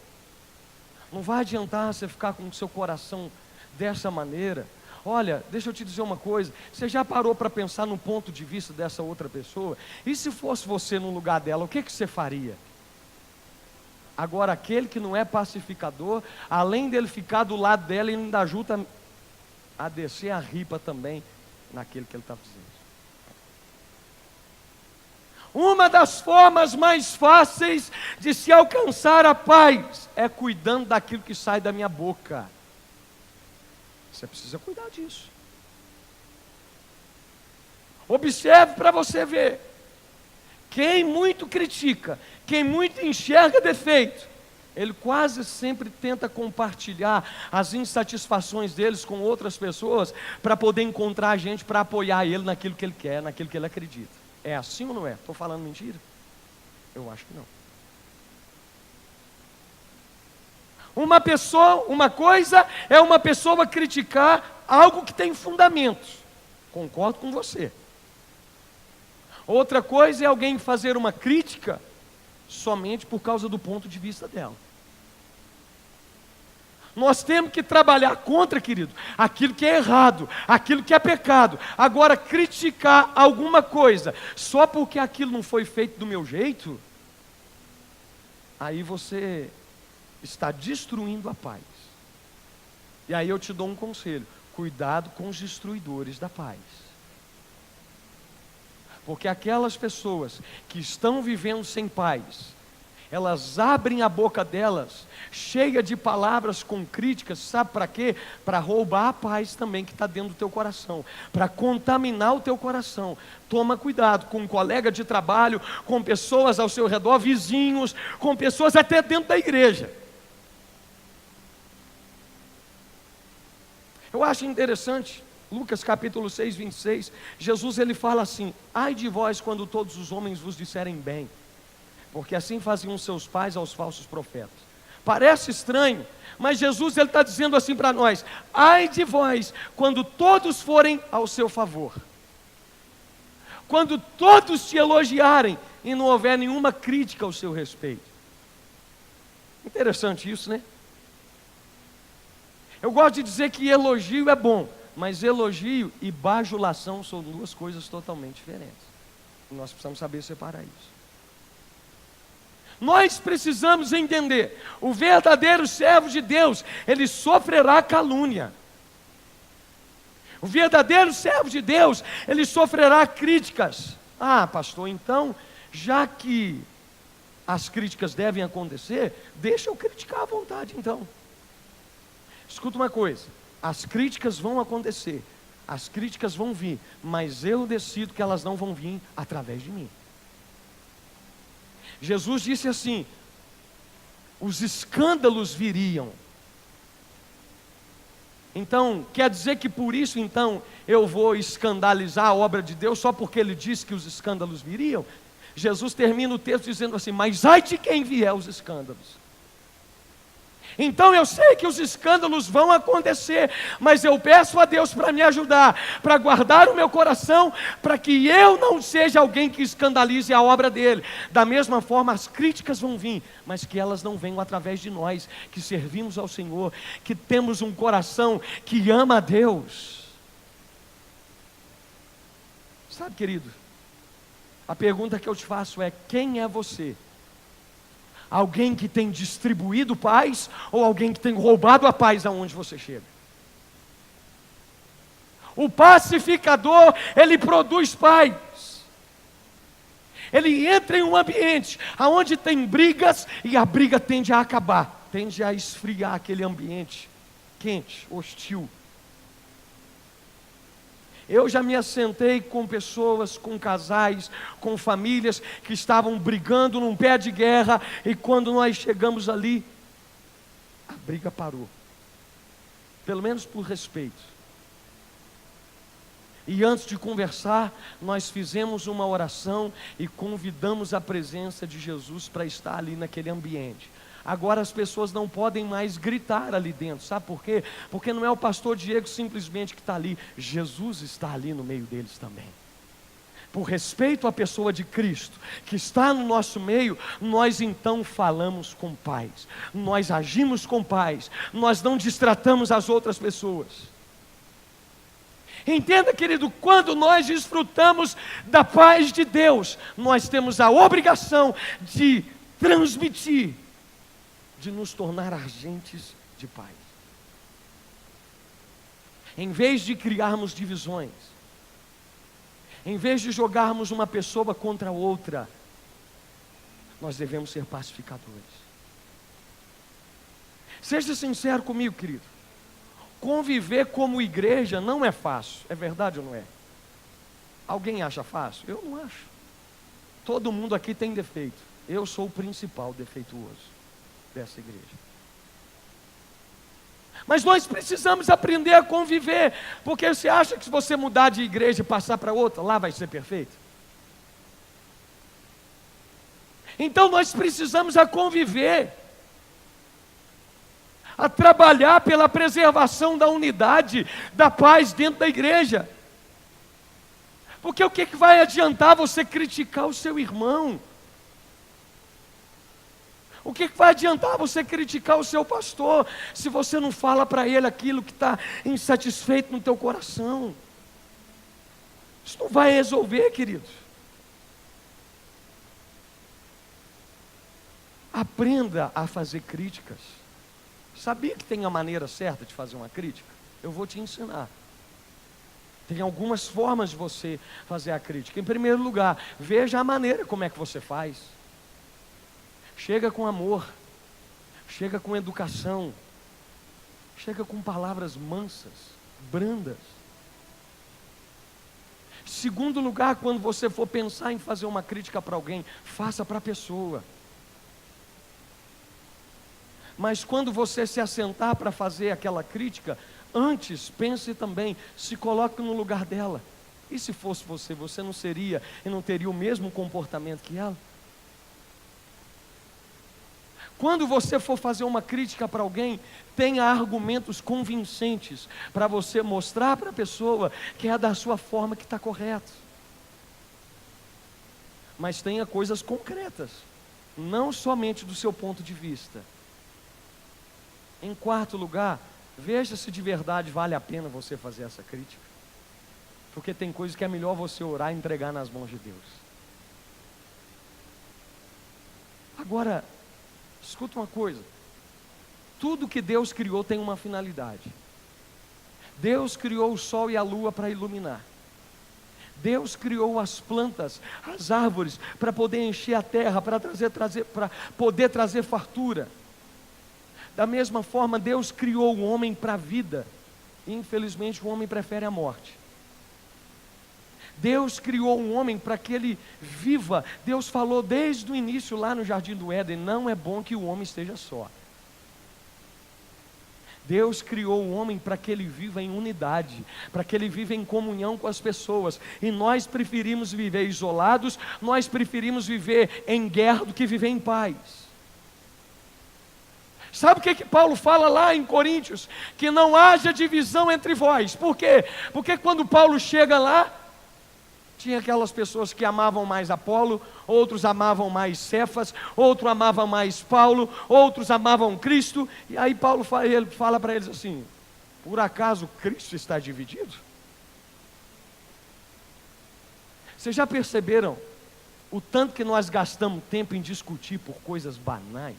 Não vai adiantar você ficar com o seu coração dessa maneira. Olha, deixa eu te dizer uma coisa, você já parou para pensar no ponto de vista dessa outra pessoa? E se fosse você no lugar dela, o que você faria? Agora, aquele que não é pacificador, além dele ficar do lado dela, ele ainda ajuda a descer a ripa também naquele que ele está dizendo. Uma das formas mais fáceis de se alcançar a paz é cuidando daquilo que sai da minha boca. Você precisa cuidar disso. Observe para você ver. Quem muito critica, quem muito enxerga defeito, ele quase sempre tenta compartilhar as insatisfações deles com outras pessoas para poder encontrar gente para apoiar ele naquilo que ele quer, naquilo que ele acredita. É assim ou não é? Estou falando mentira? Eu acho que não. Uma coisa é uma pessoa criticar algo que tem fundamentos. Concordo com você. Outra coisa é alguém fazer uma crítica somente por causa do ponto de vista dela. Nós temos que trabalhar contra, querido, aquilo que é errado, aquilo que é pecado. Agora, criticar alguma coisa só porque aquilo não foi feito do meu jeito, aí você está destruindo a paz. E aí eu te dou um conselho: cuidado com os destruidores da paz. Porque aquelas pessoas que estão vivendo sem paz, elas abrem a boca delas, cheia de palavras com críticas, sabe para quê? Para roubar a paz também que está dentro do teu coração, para contaminar o teu coração. Toma cuidado com um colega de trabalho, com pessoas ao seu redor, vizinhos, com pessoas até dentro da igreja. Eu acho interessante, Lucas capítulo 6, 26, Jesus ele fala assim: ai de vós quando todos os homens vos disserem bem, porque assim faziam seus pais aos falsos profetas. Parece estranho, mas Jesus ele está dizendo assim para nós: ai de vós quando todos forem ao seu favor, quando todos te elogiarem e não houver nenhuma crítica ao seu respeito. Interessante isso, né? Eu gosto de dizer que elogio é bom, mas elogio e bajulação são duas coisas totalmente diferentes. Nós precisamos saber separar isso. Nós precisamos entender: o verdadeiro servo de Deus, ele sofrerá calúnia. O verdadeiro servo de Deus, ele sofrerá críticas. Ah, pastor, então, já que as críticas devem acontecer, deixa eu criticar à vontade então. Escuta uma coisa: as críticas vão acontecer, as críticas vão vir, mas eu decido que elas não vão vir através de mim. Jesus disse assim: os escândalos viriam. Então, quer dizer que por isso então eu vou escandalizar a obra de Deus só porque ele disse que os escândalos viriam? Jesus termina o texto dizendo assim: mas ai de quem vier os escândalos. Então eu sei que os escândalos vão acontecer, mas eu peço a Deus para me ajudar, para guardar o meu coração, para que eu não seja alguém que escandalize a obra dele. Da mesma forma, as críticas vão vir, mas que elas não venham através de nós, que servimos ao Senhor, que temos um coração que ama a Deus. Sabe, querido, a pergunta que eu te faço é: quem é você? Alguém que tem distribuído paz ou alguém que tem roubado a paz aonde você chega? O pacificador, ele produz paz. Ele entra em um ambiente aonde tem brigas e a briga tende a acabar, tende a esfriar aquele ambiente quente, hostil. Eu já me assentei com pessoas, com casais, com famílias que estavam brigando num pé de guerra, e quando nós chegamos ali, a briga parou, pelo menos por respeito. E antes de conversar, nós fizemos uma oração e convidamos a presença de Jesus para estar ali naquele ambiente. Agora as pessoas não podem mais gritar ali dentro, sabe por quê? Porque não é o pastor Diego simplesmente que está ali, Jesus está ali no meio deles também. Por respeito à pessoa de Cristo, que está no nosso meio, nós então falamos com paz, nós agimos com paz, nós não distratamos as outras pessoas. Entenda, querido, quando nós desfrutamos da paz de Deus, nós temos a obrigação de transmitir, de nos tornar agentes de paz. Em vez de criarmos divisões, em vez de jogarmos uma pessoa contra outra, nós devemos ser pacificadores. Seja sincero comigo, querido. Conviver como igreja não é fácil, é verdade ou não é? Alguém acha fácil? Eu não acho. Todo mundo aqui tem defeito. Eu sou o principal defeituoso. dessa igreja. Mas nós precisamos aprender a conviver, porque você acha que se você mudar de igreja e passar para outra, lá vai ser perfeito? Então nós precisamos a conviver, a trabalhar pela preservação da unidade, da paz dentro da igreja. Porque o que vai adiantar você criticar o seu irmão? O que vai adiantar você criticar o seu pastor, se você não fala para ele aquilo que está insatisfeito no teu coração? Isso não vai resolver, queridos. Aprenda a fazer críticas. Sabia que tem a maneira certa de fazer uma crítica? Eu vou te ensinar. Tem algumas formas de você fazer a crítica. Em primeiro lugar, veja a maneira como é que você faz. Chega com amor, chega com educação, chega com palavras mansas, brandas. Segundo lugar, quando você for pensar em fazer uma crítica para alguém, faça para a pessoa. Mas quando você se assentar para fazer aquela crítica, antes pense também, se coloque no lugar dela. E se fosse você, você não seria e não teria o mesmo comportamento que ela? Quando você for fazer uma crítica para alguém, tenha argumentos convincentes para você mostrar para a pessoa que é da sua forma que está correto. Mas tenha coisas concretas, não somente do seu ponto de vista. Em quarto lugar, veja se de verdade vale a pena você fazer essa crítica. Porque tem coisas que é melhor você orar e entregar nas mãos de Deus. Agora, escuta uma coisa, tudo que Deus criou tem uma finalidade. Deus criou o sol e a lua para iluminar. Deus criou as plantas, as árvores, para poder encher a terra, para poder trazer fartura. Da mesma forma, Deus criou o homem para a vida. Infelizmente, o homem prefere a morte. Deus criou um homem para que ele viva. Deus falou desde o início lá no Jardim do Éden: não é bom que o homem esteja só. Deus criou o homem para que ele viva em unidade, para que ele viva em comunhão com as pessoas. E nós preferimos viver isolados, nós preferimos viver em guerra do que viver em paz. Sabe o que Paulo fala lá em Coríntios? Que não haja divisão entre vós. Por quê? Porque quando Paulo chega lá, tinha aquelas pessoas que amavam mais Apolo, outros amavam mais Cefas, outros amavam mais Paulo, outros amavam Cristo. E aí Paulo ele fala para eles assim: por acaso Cristo está dividido? Vocês já perceberam o tanto que nós gastamos tempo em discutir por coisas banais?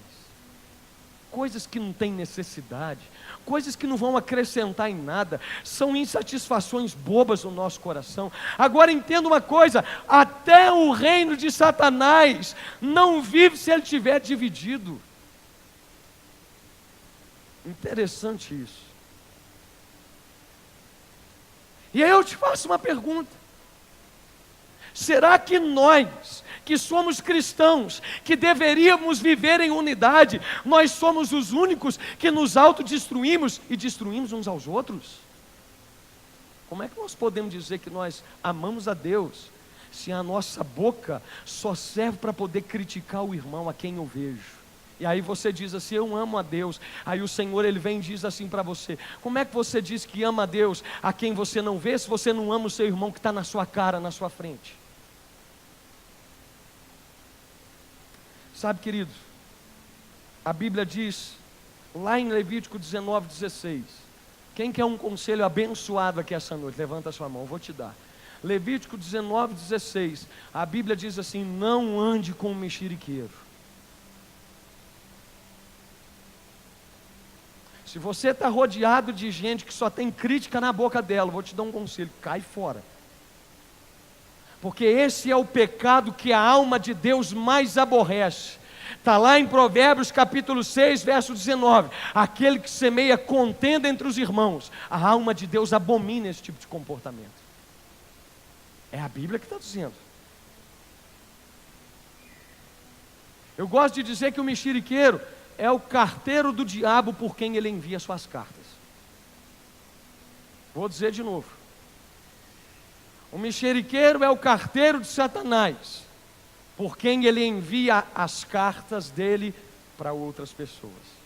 Coisas que não têm necessidade, coisas que não vão acrescentar em nada, são insatisfações bobas no nosso coração. Agora entenda uma coisa: até o reino de Satanás não vive se ele estiver dividido. Interessante isso. E aí eu te faço uma pergunta: será que nós, que somos cristãos, que deveríamos viver em unidade, nós somos os únicos que nos autodestruímos e destruímos uns aos outros? Como é que nós podemos dizer que nós amamos a Deus, se a nossa boca só serve para poder criticar o irmão a quem eu vejo? E aí você diz assim: eu amo a Deus. Aí o Senhor ele vem e diz assim para você: como é que você diz que ama a Deus a quem você não vê, se você não ama o seu irmão que está na sua cara, na sua frente? Sabe, queridos, a Bíblia diz, lá em Levítico 19:16, quem quer um conselho abençoado aqui essa noite? Levanta a sua mão, eu vou te dar. Levítico 19:16, a Bíblia diz assim: não ande com um mexeriqueiro. Se você está rodeado de gente que só tem crítica na boca dela, vou te dar um conselho: cai fora. Porque esse é o pecado que a alma de Deus mais aborrece. Está lá em Provérbios capítulo 6, verso 19. Aquele que semeia contenda entre os irmãos, a alma de Deus abomina esse tipo de comportamento. É a Bíblia que está dizendo. Eu gosto de dizer que o mexeriqueiro, é o carteiro do diabo por quem ele envia suas cartas. Vou dizer de novo. O mexeriqueiro é o carteiro de Satanás, por quem ele envia as cartas dele para outras pessoas.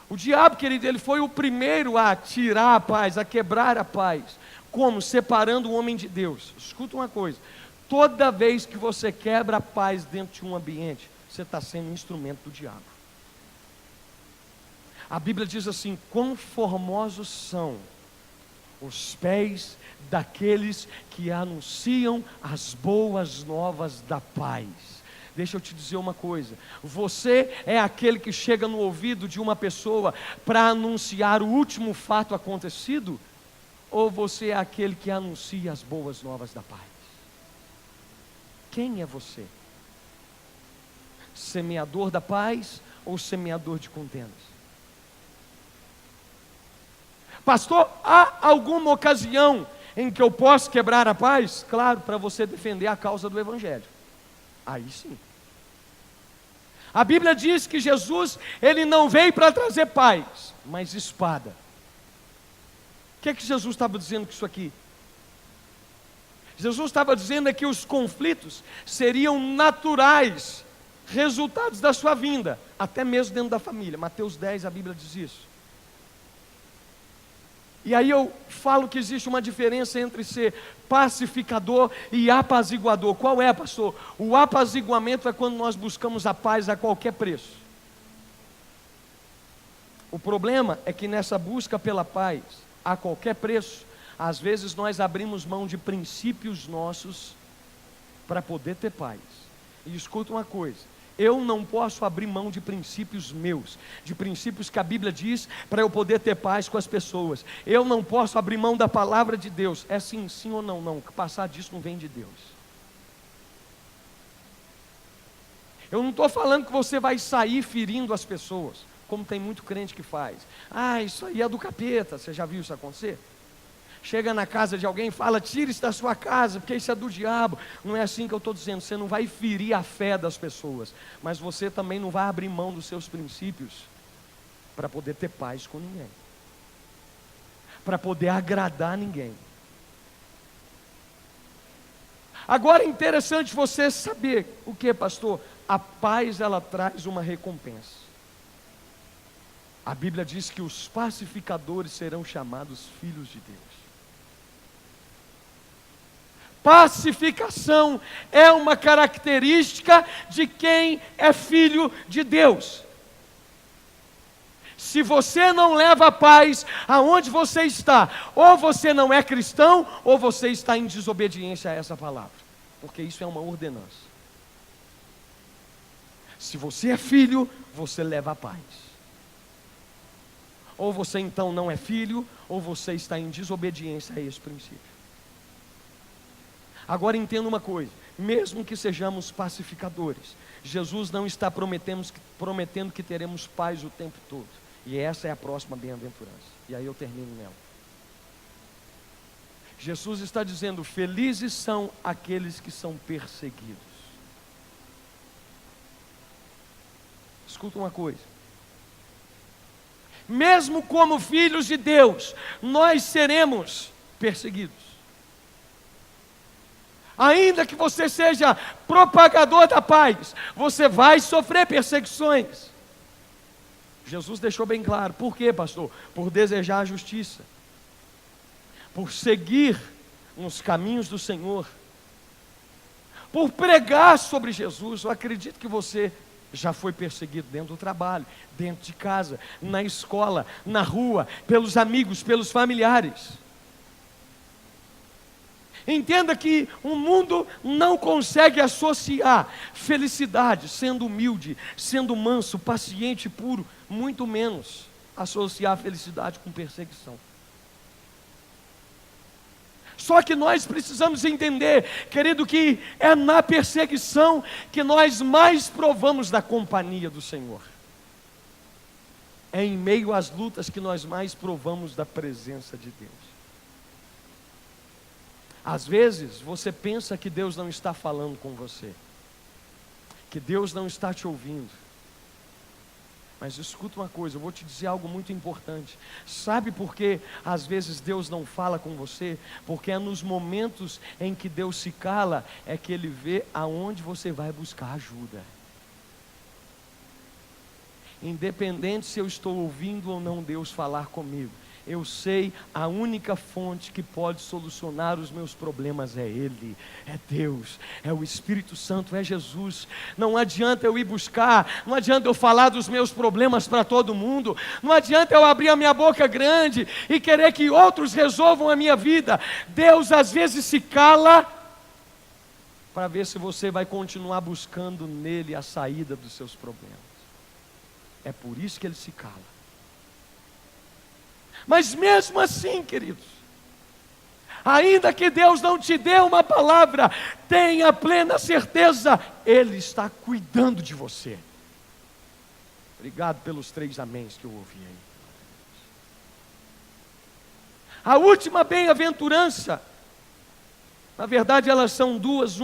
O diabo, querido, ele foi o primeiro a tirar a paz, a quebrar a paz. Como? Separando o homem de Deus. Escuta uma coisa: toda vez que você quebra a paz dentro de um ambiente, você está sendo um instrumento do diabo. A Bíblia diz assim: quão formosos são os pés daqueles que anunciam as boas novas da paz. Deixa eu te dizer uma coisa: você é aquele que chega no ouvido de uma pessoa para anunciar o último fato acontecido? Ou você é aquele que anuncia as boas novas da paz? Quem é você? Semeador da paz ou semeador de contendas? Pastor, há alguma ocasião em que eu posso quebrar a paz? Claro, para você defender a causa do Evangelho. Aí sim. A Bíblia diz que Jesus, ele não veio para trazer paz, mas espada. O que é que Jesus estava dizendo com isso aqui? Jesus estava dizendo que os conflitos seriam naturais, resultados da sua vinda, até mesmo dentro da família. Mateus 10, a Bíblia diz isso. E aí eu falo que existe uma diferença entre ser pacificador e apaziguador. Qual é, pastor? O apaziguamento é quando nós buscamos a paz a qualquer preço. O problema é que nessa busca pela paz a qualquer preço, às vezes nós abrimos mão de princípios nossos para poder ter paz. E escuta uma coisa: eu não posso abrir mão de princípios meus, de princípios que a Bíblia diz para eu poder ter paz com as pessoas. Eu não posso abrir mão da palavra de Deus. É sim, sim ou não, não. Passar disso não vem de Deus. Eu não estou falando que você vai sair ferindo as pessoas, como tem muito crente que faz. Ah, isso aí é do capeta. Você já viu isso acontecer? Chega na casa de alguém e fala: tire isso da sua casa, porque isso é do diabo. Não é assim que eu estou dizendo. Você não vai ferir a fé das pessoas, mas você também não vai abrir mão dos seus princípios para poder ter paz com ninguém, para poder agradar ninguém. Agora é interessante você saber o que, pastor? A paz, ela traz uma recompensa. A Bíblia diz que os pacificadores serão chamados filhos de Deus. Pacificação é uma característica de quem é filho de Deus. Se você não leva a paz aonde você está, ou você não é cristão, ou você está em desobediência a essa palavra, porque isso é uma ordenança. Se você é filho, você leva a paz. Ou você então não é filho, ou você está em desobediência a esse princípio. Agora entenda uma coisa: mesmo que sejamos pacificadores, Jesus não está prometendo que teremos paz o tempo todo. E essa é a próxima bem-aventurança. E aí eu termino nela. Jesus está dizendo: felizes são aqueles que são perseguidos. Escuta uma coisa: mesmo como filhos de Deus, nós seremos perseguidos. Ainda que você seja propagador da paz, você vai sofrer perseguições. Jesus deixou bem claro. Por quê, pastor? Por desejar a justiça, por seguir nos caminhos do Senhor, por pregar sobre Jesus. Eu acredito que você já foi perseguido dentro do trabalho, dentro de casa, na escola, na rua, pelos amigos, pelos familiares. Entenda que o mundo não consegue associar felicidade, sendo humilde, sendo manso, paciente, puro, muito menos associar a felicidade com perseguição. Só que nós precisamos entender, querido, que é na perseguição que nós mais provamos da companhia do Senhor. É em meio às lutas que nós mais provamos da presença de Deus. Às vezes você pensa que Deus não está falando com você, que Deus não está te ouvindo. Mas escuta uma coisa, eu vou te dizer algo muito importante. Sabe por que às vezes Deus não fala com você? Porque é nos momentos em que Deus se cala, é que Ele vê aonde você vai buscar ajuda. Independente se eu estou ouvindo ou não Deus falar comigo, eu sei, a única fonte que pode solucionar os meus problemas é Ele, é Deus, é o Espírito Santo, é Jesus. Não adianta eu ir buscar, não adianta eu falar dos meus problemas para todo mundo, não adianta eu abrir a minha boca grande e querer que outros resolvam a minha vida. Deus às vezes se cala para ver se você vai continuar buscando nele a saída dos seus problemas. É por isso que Ele se cala. Mas mesmo assim, queridos, ainda que Deus não te dê uma palavra, tenha plena certeza, Ele está cuidando de você. Obrigado pelos 3 améns que eu ouvi aí. A última bem-aventurança, na verdade elas são duas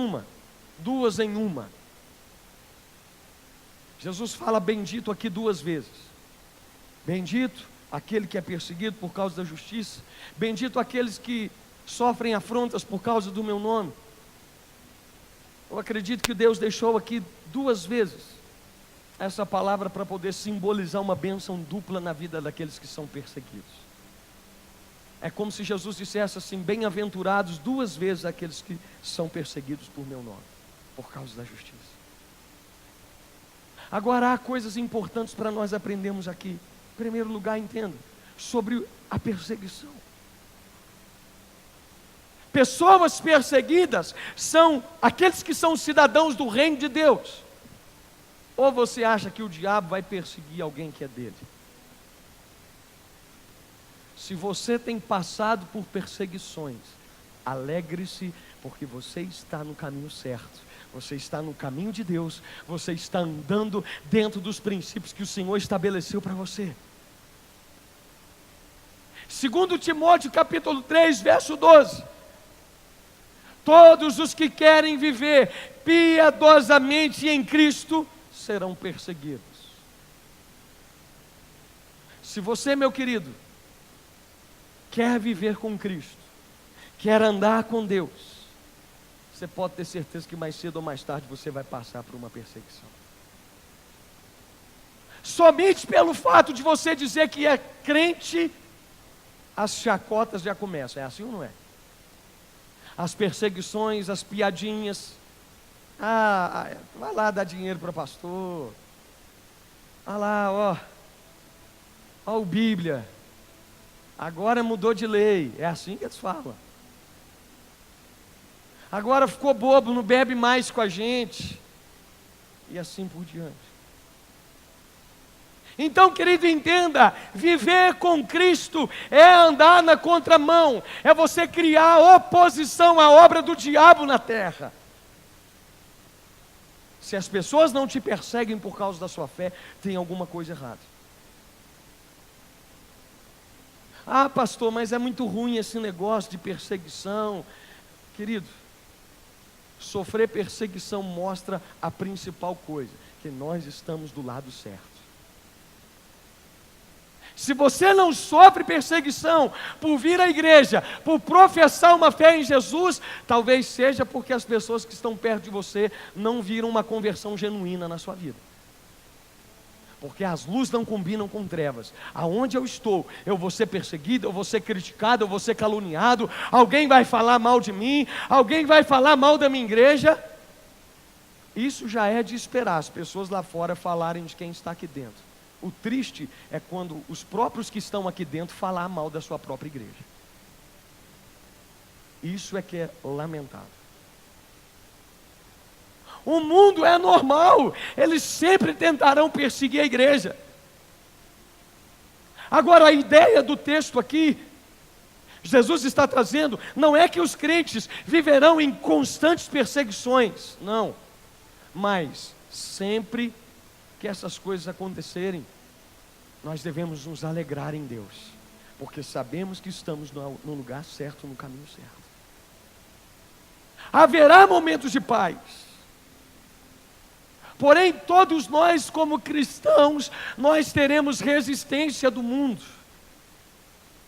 em uma. Jesus fala bendito aqui 2 vezes. Bendito aquele que é perseguido por causa da justiça, bendito aqueles que sofrem afrontas por causa do meu nome. Eu acredito que Deus deixou aqui 2 vezes essa palavra para poder simbolizar uma bênção dupla na vida daqueles que são perseguidos. É como se Jesus dissesse assim: bem-aventurados 2 vezes aqueles que são perseguidos por meu nome, por causa da justiça. Agora há coisas importantes para nós aprendermos aqui. Em primeiro lugar, entenda sobre a perseguição. Pessoas perseguidas são aqueles que são cidadãos do reino de Deus. Ou você acha que o diabo vai perseguir alguém que é dele? Se você tem passado por perseguições, alegre-se, porque você está no caminho certo. Você está no caminho de Deus, você está andando dentro dos princípios que o Senhor estabeleceu para você. 2 Timóteo capítulo 3, verso 12. Todos os que querem viver piedosamente em Cristo serão perseguidos. Se você, meu querido, quer viver com Cristo, quer andar com Deus, você pode ter certeza que mais cedo ou mais tarde você vai passar por uma perseguição. Somente pelo fato de você dizer que é crente, as chacotas já começam. É assim ou não é? As perseguições, as piadinhas. Vai lá dar dinheiro para o pastor. Olha lá, ó o Bíblia. Agora mudou de lei. É assim que eles falam. Agora ficou bobo, não bebe mais com a gente. E assim por diante. Então, querido, entenda, viver com Cristo é andar na contramão, é você criar oposição à obra do diabo na terra. Se as pessoas não te perseguem por causa da sua fé, tem alguma coisa errada. Pastor, mas é muito ruim esse negócio de perseguição. Querido, sofrer perseguição mostra a principal coisa, que nós estamos do lado certo. Se você não sofre perseguição por vir à igreja, por professar uma fé em Jesus, talvez seja porque as pessoas que estão perto de você não viram uma conversão genuína na sua vida. Porque as luzes não combinam com trevas. Aonde eu estou, eu vou ser perseguido, eu vou ser criticado, eu vou ser caluniado, alguém vai falar mal de mim, alguém vai falar mal da minha igreja. Isso já é de esperar as pessoas lá fora falarem de quem está aqui dentro. O triste é quando os próprios que estão aqui dentro falam mal da sua própria igreja. Isso é que é lamentável. O mundo é normal, eles sempre tentarão perseguir a igreja. Agora, a ideia do texto aqui, Jesus está trazendo, não é que os crentes viverão em constantes perseguições, não. Mas, sempre que essas coisas acontecerem, nós devemos nos alegrar em Deus, porque sabemos que estamos no lugar certo, no caminho certo. Haverá momentos de paz, Porém, todos nós como cristãos, nós teremos resistência do mundo.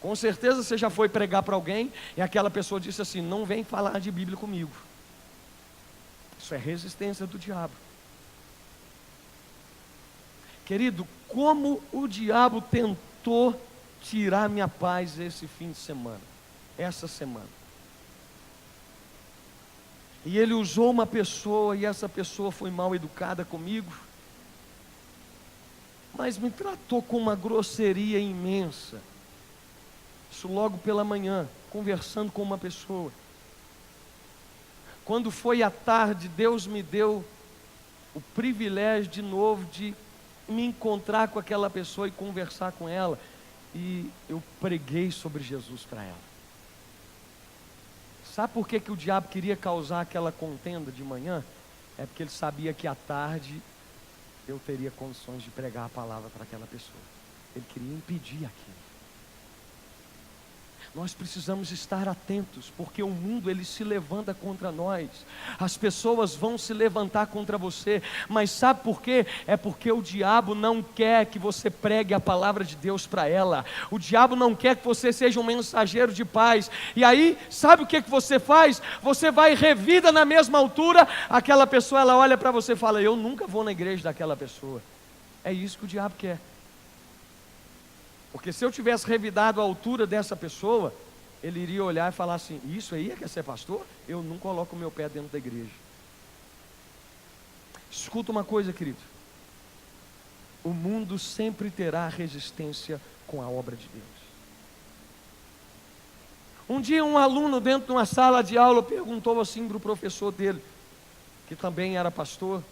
Com certeza você já foi pregar para alguém e aquela pessoa disse assim: não vem falar de Bíblia comigo. Isso é resistência do diabo. Querido, como o diabo tentou tirar minha paz esse fim de semana, essa semana. E ele usou uma pessoa, e essa pessoa foi mal educada comigo, mas me tratou com uma grosseria imensa. Isso logo pela manhã, conversando com uma pessoa. Quando foi à tarde, Deus me deu o privilégio de novo de me encontrar com aquela pessoa e conversar com ela. E eu preguei sobre Jesus para ela. Sabe por que o diabo queria causar aquela contenda de manhã? É porque ele sabia que à tarde eu teria condições de pregar a palavra para aquela pessoa. Ele queria impedir aquilo. Nós precisamos estar atentos, porque o mundo ele se levanta contra nós. As pessoas vão se levantar contra você, mas sabe por quê? É porque o diabo não quer que você pregue a palavra de Deus para ela. O diabo não quer que você seja um mensageiro de paz. E aí, sabe o que você faz? Você vai e revida na mesma altura. Aquela pessoa, ela olha para você e fala: eu nunca vou na igreja daquela pessoa. É isso que o diabo quer. Porque se eu tivesse revidado a altura dessa pessoa, ele iria olhar e falar assim: isso aí é quer ser pastor? Eu não coloco o meu pé dentro da igreja. Escuta uma coisa, querido. O mundo sempre terá resistência com a obra de Deus. Um dia um aluno dentro de uma sala de aula perguntou assim para o professor dele, que também era pastor.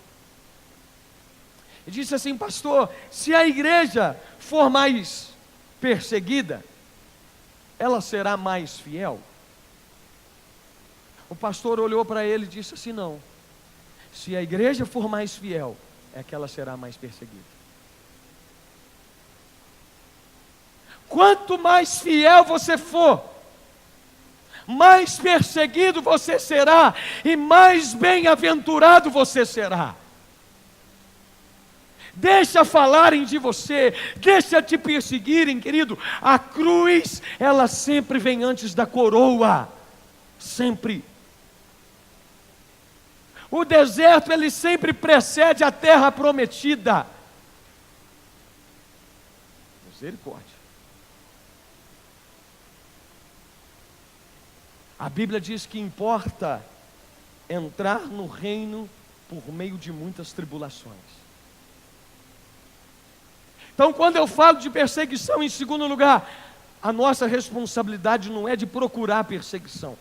E disse assim: pastor, se a igreja for mais perseguida, ela será mais fiel? O pastor olhou para ele e disse assim: não, se a igreja for mais fiel, é que ela será mais perseguida. Quanto mais fiel você for, mais perseguido você será, e mais bem-aventurado você será. Deixa falarem de você, deixa te perseguirem, querido. A cruz, ela sempre vem antes da coroa, sempre. O deserto, ele sempre precede a terra prometida. Misericórdia. A Bíblia diz que importa entrar no reino por meio de muitas tribulações. Então, quando eu falo de perseguição, em segundo lugar, a nossa responsabilidade não é de procurar perseguição,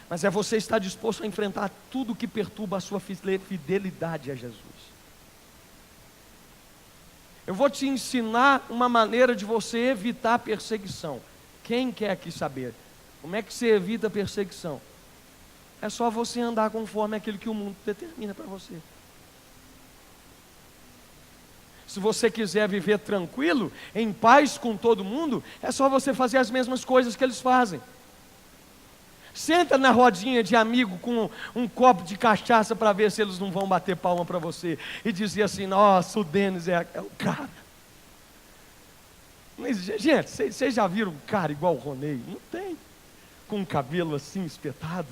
mas é você estar disposto a enfrentar tudo que perturba a sua fidelidade a Jesus. Eu vou te ensinar uma maneira de você evitar perseguição. Quem quer aqui saber? Como é que você evita perseguição? É só você andar conforme aquilo que o mundo determina para você. Se você quiser viver tranquilo, em paz com todo mundo, é só você fazer as mesmas coisas que eles fazem. Senta na rodinha de amigo com um copo de cachaça para ver se eles não vão bater palma para você. E dizer assim: nossa, o Denis é o cara. Mas, gente, vocês já viram um cara igual o Ronei? Não tem. Com um cabelo assim espetado.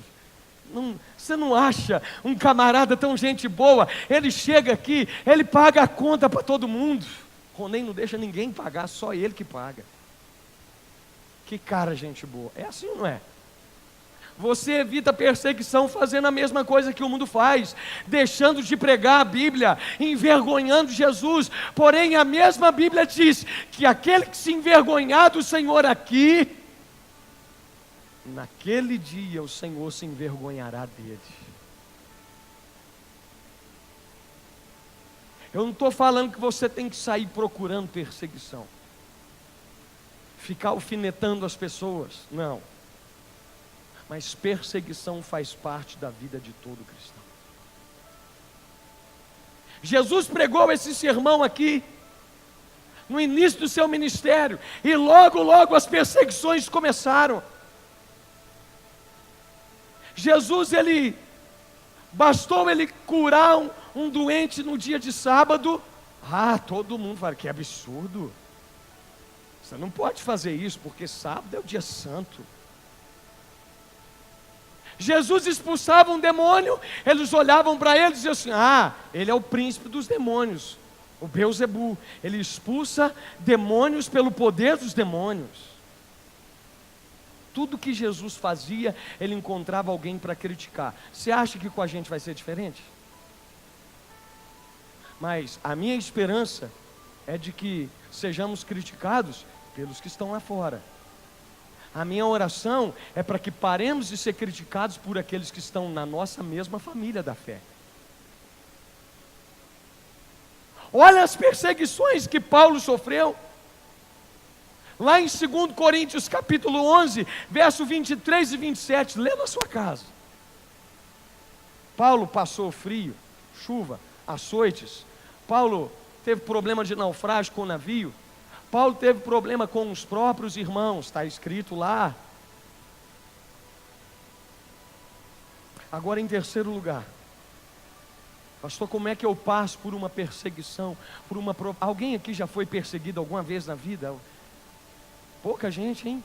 Não, você não acha um camarada tão gente boa? Ele chega aqui, ele paga a conta para todo mundo. Ronei não deixa ninguém pagar, só ele que paga. Que cara gente boa. É assim ou não é? Você evita perseguição fazendo a mesma coisa que o mundo faz, deixando de pregar a Bíblia, envergonhando Jesus. Porém, a mesma Bíblia diz que aquele que se envergonhar do Senhor aqui, naquele dia o Senhor se envergonhará dele. Eu não estou falando que você tem que sair procurando perseguição, ficar alfinetando as pessoas, não. Mas perseguição faz parte da vida de todo cristão. Jesus pregou esse sermão aqui no início do seu ministério, e logo as perseguições começaram. Jesus, bastou ele curar um doente no dia de sábado, todo mundo fala, que absurdo. Você não pode fazer isso, porque sábado é o dia santo. Jesus expulsava um demônio, eles olhavam para ele e diziam assim, ele é o príncipe dos demônios, o Beelzebu, ele expulsa demônios pelo poder dos demônios. Tudo que Jesus fazia, ele encontrava alguém para criticar. Você acha que com a gente vai ser diferente? Mas a minha esperança é de que sejamos criticados pelos que estão lá fora. A minha oração é para que paremos de ser criticados por aqueles que estão na nossa mesma família da fé. Olha as perseguições que Paulo sofreu. Lá em 2 Coríntios capítulo 11, verso 23 e 27, lê na sua casa. Paulo passou frio, chuva, açoites. Paulo teve problema de naufrágio com o navio. Paulo teve problema com os próprios irmãos, está escrito lá. Agora, em terceiro lugar, pastor, como é que eu passo por uma perseguição? Alguém aqui já foi perseguido alguma vez na vida? Pouca gente, hein?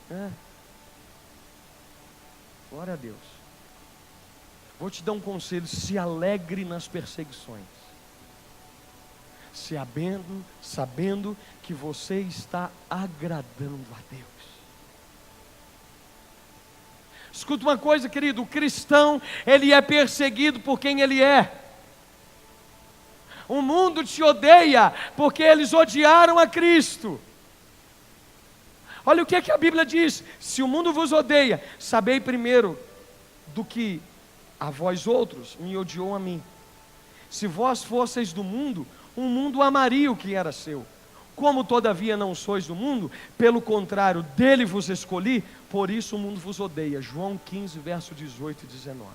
Glória a Deus. Vou te dar um conselho: se alegre nas perseguições, sabendo que você está agradando a Deus. Escuta uma coisa, querido, o cristão, ele é perseguido por quem ele é. O mundo te odeia porque eles odiaram a Cristo. Olha o que é que a Bíblia diz: se o mundo vos odeia, sabei primeiro do que a vós outros me odiou a mim. Se vós fosseis do mundo, o mundo amaria o que era seu. Como todavia não sois do mundo, pelo contrário, dele vos escolhi, por isso o mundo vos odeia. João 15, verso 18 e 19.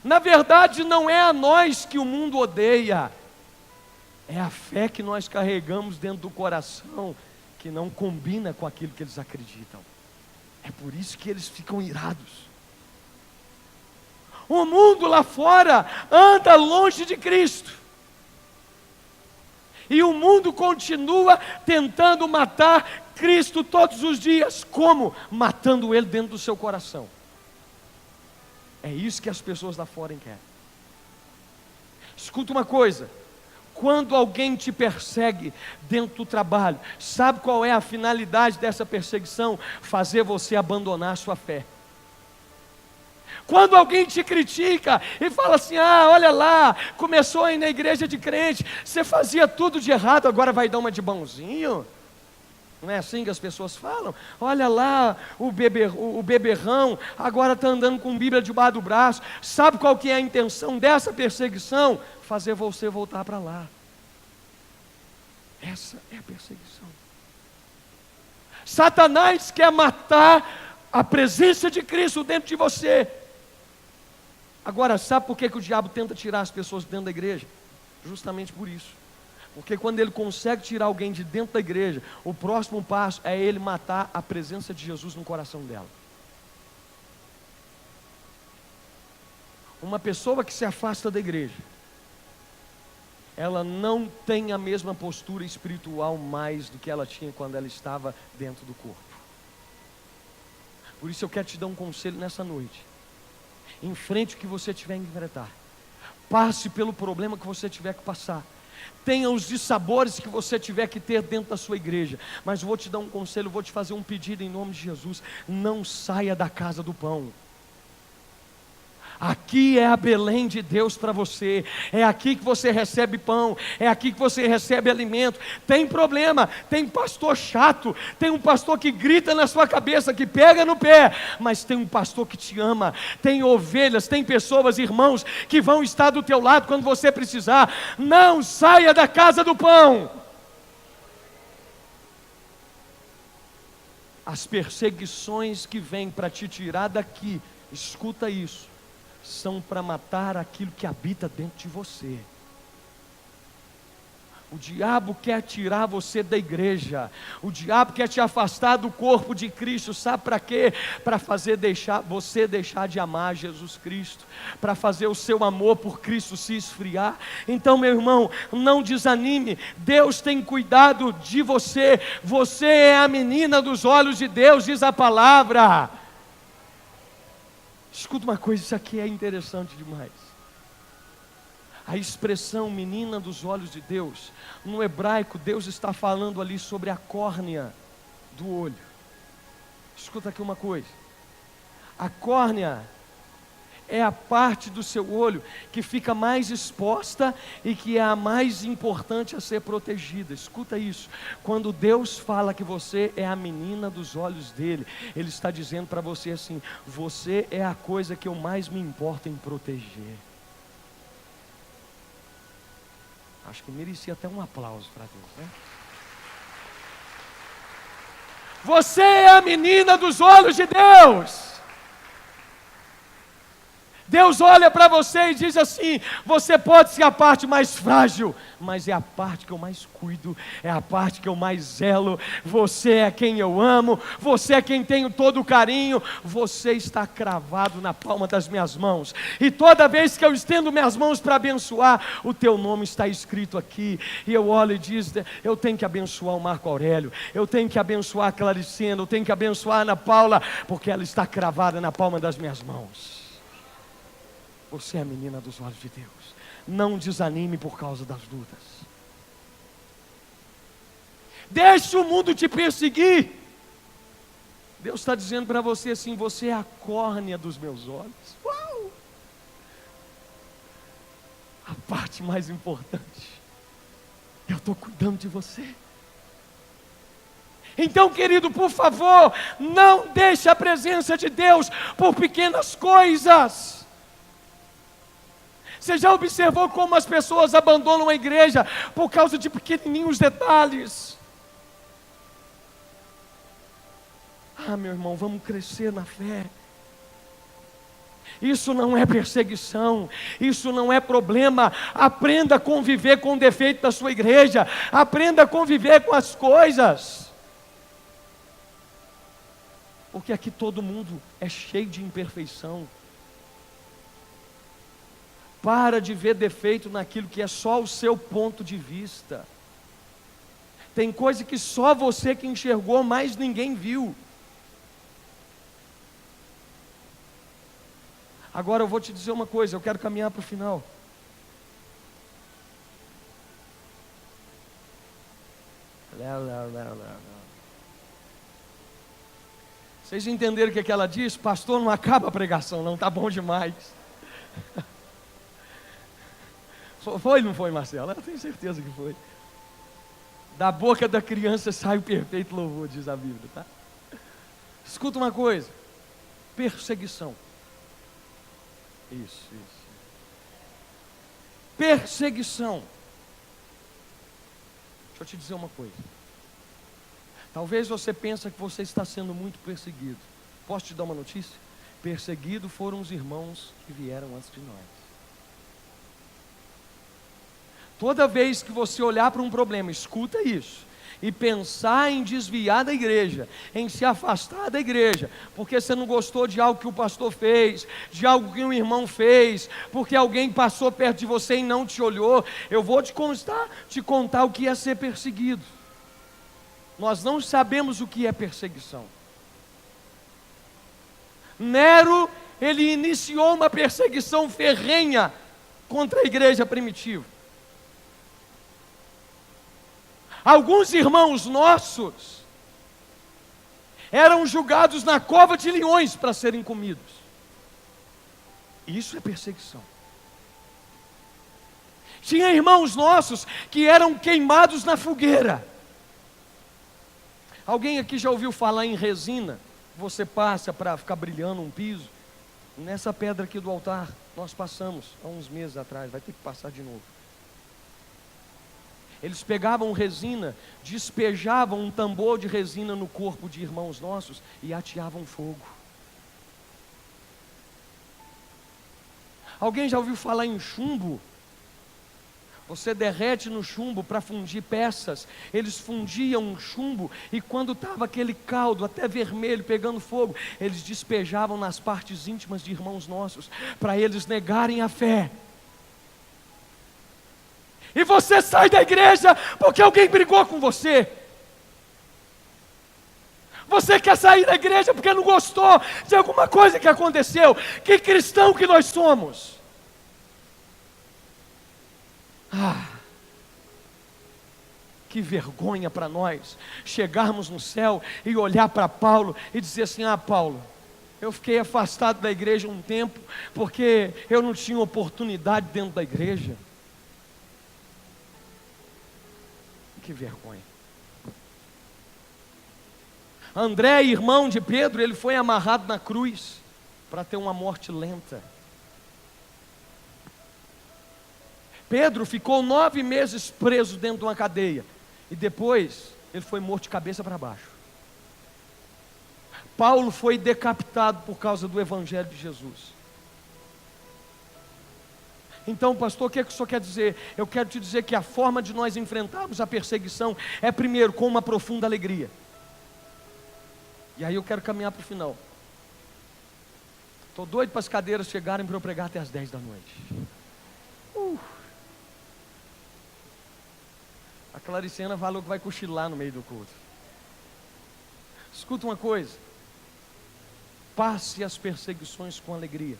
Na verdade, não é a nós que o mundo odeia, é a fé que nós carregamos dentro do coração, que não combina com aquilo que eles acreditam. É por isso que eles ficam irados. O mundo lá fora anda longe de Cristo, e o mundo continua tentando matar Cristo todos os dias. Como? Matando Ele dentro do seu coração. É isso que as pessoas lá fora querem. Escuta uma coisa: quando alguém te persegue dentro do trabalho, sabe qual é a finalidade dessa perseguição? Fazer você abandonar a sua fé. Quando alguém te critica e fala assim, olha lá, começou a ir na igreja de crente, você fazia tudo de errado, agora vai dar uma de bonzinho? Não é assim que as pessoas falam? Olha lá, o beberrão, agora está andando com Bíblia debaixo do braço. Sabe qual que é a intenção dessa perseguição? Fazer você voltar para lá. Essa é a perseguição. Satanás quer matar a presença de Cristo dentro de você. Agora, sabe por que o diabo tenta tirar as pessoas dentro da igreja? Justamente por isso. Porque quando ele consegue tirar alguém de dentro da igreja, o próximo passo é ele matar a presença de Jesus no coração dela. Uma pessoa que se afasta da igreja, ela não tem a mesma postura espiritual mais do que ela tinha quando ela estava dentro do corpo. Por isso eu quero te dar um conselho nessa noite. Enfrente o que você tiver que enfrentar. Passe pelo problema que você tiver que passar. Tenha os dissabores que você tiver que ter dentro da sua igreja. Mas vou te dar um conselho, vou te fazer um pedido em nome de Jesus. Não saia da casa do pão. Aqui é a Belém de Deus para você. É aqui que você recebe pão, é aqui que você recebe alimento. Tem problema, tem pastor chato, tem um pastor que grita na sua cabeça, que pega no pé, mas tem um pastor que te ama. Tem ovelhas, tem pessoas, irmãos, que vão estar do teu lado quando você precisar. Não saia da casa do pão. As perseguições que vêm para te tirar daqui, escuta isso, são para matar aquilo que habita dentro de você. O diabo quer tirar você da igreja. O diabo quer te afastar do corpo de Cristo. Sabe para quê? Para você deixar de amar Jesus Cristo, para fazer o seu amor por Cristo se esfriar. Então, meu irmão, não desanime. Deus tem cuidado de você. Você é a menina dos olhos de Deus, diz a palavra. Escuta uma coisa, isso aqui é interessante demais. A expressão menina dos olhos de Deus, no hebraico, Deus está falando ali sobre a córnea do olho. Escuta aqui uma coisa. A córnea é a parte do seu olho que fica mais exposta e que é a mais importante a ser protegida. Escuta isso. Quando Deus fala que você é a menina dos olhos dele, Ele está dizendo para você assim: você é a coisa que eu mais me importo em proteger. Acho que merecia até um aplauso para Deus, né? Você é a menina dos olhos de Deus. Deus olha para você e diz assim: você pode ser a parte mais frágil, mas é a parte que eu mais cuido, é a parte que eu mais zelo. Você é quem eu amo, você é quem tenho todo o carinho. Você está cravado na palma das minhas mãos, e toda vez que eu estendo minhas mãos para abençoar, o teu nome está escrito aqui. E eu olho e diz: eu tenho que abençoar o Marco Aurélio, eu tenho que abençoar a Claricena, eu tenho que abençoar a Ana Paula, porque ela está cravada na palma das minhas mãos. Você é a menina dos olhos de Deus. Não desanime por causa das lutas. Deixe o mundo te perseguir. Deus está dizendo para você assim: você é a córnea dos meus olhos. Uau! A parte mais importante. Eu estou cuidando de você. Então, querido, por favor, não deixe a presença de Deus por pequenas coisas. Você já observou como as pessoas abandonam a igreja por causa de pequenininhos detalhes? Ah, meu irmão, vamos crescer na fé. Isso não é perseguição, isso não é problema. Aprenda a conviver com o defeito da sua igreja, aprenda a conviver com as coisas. Porque aqui todo mundo é cheio de imperfeição. Para de ver defeito naquilo que é só o seu ponto de vista. Tem coisa que só você que enxergou, mais ninguém viu. Agora eu vou te dizer uma coisa, eu quero caminhar para o final. Vocês entenderam o que ela disse? Pastor, não acaba a pregação, não, tá bom demais. Foi, não foi, Marcelo? Eu tenho certeza que foi. Da boca da criança sai o perfeito louvor, diz a Bíblia, tá? Escuta uma coisa. Perseguição. Isso. Perseguição. Deixa eu te dizer uma coisa. Talvez você pense que você está sendo muito perseguido. Posso te dar uma notícia? Perseguidos foram os irmãos que vieram antes de nós. Toda vez que você olhar para um problema, escuta isso, e pensar em desviar da igreja, em se afastar da igreja, porque você não gostou de algo que o pastor fez, de algo que um irmão fez, porque alguém passou perto de você e não te olhou, eu vou te contar o que é ser perseguido. Nós não sabemos o que é perseguição. Nero, ele iniciou uma perseguição ferrenha contra a igreja primitiva. Alguns irmãos nossos eram julgados na cova de leões para serem comidos. Isso é perseguição. Tinha irmãos nossos que eram queimados na fogueira. Alguém aqui já ouviu falar em resina? Você passa para ficar brilhando um piso. Nessa pedra aqui do altar, nós passamos há uns meses atrás, vai ter que passar de novo. Eles pegavam resina, despejavam um tambor de resina no corpo de irmãos nossos e ateavam fogo. Alguém já ouviu falar em chumbo? Você derrete no chumbo para fundir peças. Eles fundiam o chumbo e quando estava aquele caldo até vermelho pegando fogo, eles despejavam nas partes íntimas de irmãos nossos, para eles negarem a fé. E você sai da igreja porque alguém brigou com você. Você quer sair da igreja porque não gostou de alguma coisa que aconteceu. Que cristão que nós somos! Que vergonha para nós chegarmos no céu e olhar para Paulo e dizer assim: Paulo, eu fiquei afastado da igreja um tempo porque eu não tinha oportunidade dentro da igreja. Que vergonha. André, irmão de Pedro, ele foi amarrado na cruz para ter uma morte lenta. Pedro ficou 9 meses preso dentro de uma cadeia. E depois, ele foi morto de cabeça para baixo. Paulo foi decapitado por causa do Evangelho de Jesus. Então, pastor, o que o senhor quer dizer? Eu quero te dizer que a forma de nós enfrentarmos a perseguição é, primeiro, com uma profunda alegria. E aí eu quero caminhar para o final. Estou doido para as cadeiras chegarem para eu pregar até as 10 da noite. A Claricena falou que vai cochilar no meio do culto. Escuta uma coisa. Passe as perseguições com alegria.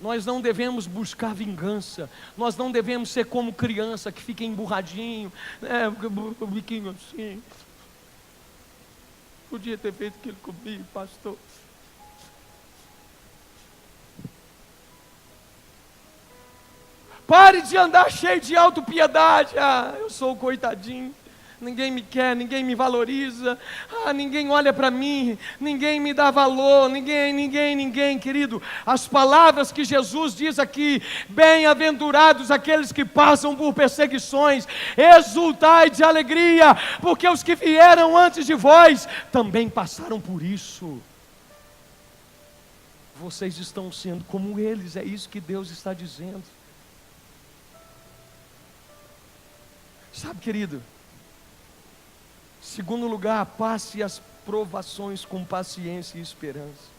Nós não devemos buscar vingança. Nós não devemos ser como criança que fica emburradinho, o biquinho assim. Podia ter feito aquilo comigo, pastor. Pare de andar cheio de autopiedade. Eu sou o coitadinho. Ninguém me quer, ninguém me valoriza. Ninguém olha para mim, ninguém me dá valor. Ninguém, querido. As palavras que Jesus diz aqui: bem-aventurados aqueles que passam por perseguições, exultai de alegria, porque os que vieram antes de vós também passaram por isso. Vocês estão sendo como eles, é isso que Deus está dizendo. Sabe, querido, segundo lugar, passe as provações com paciência e esperança.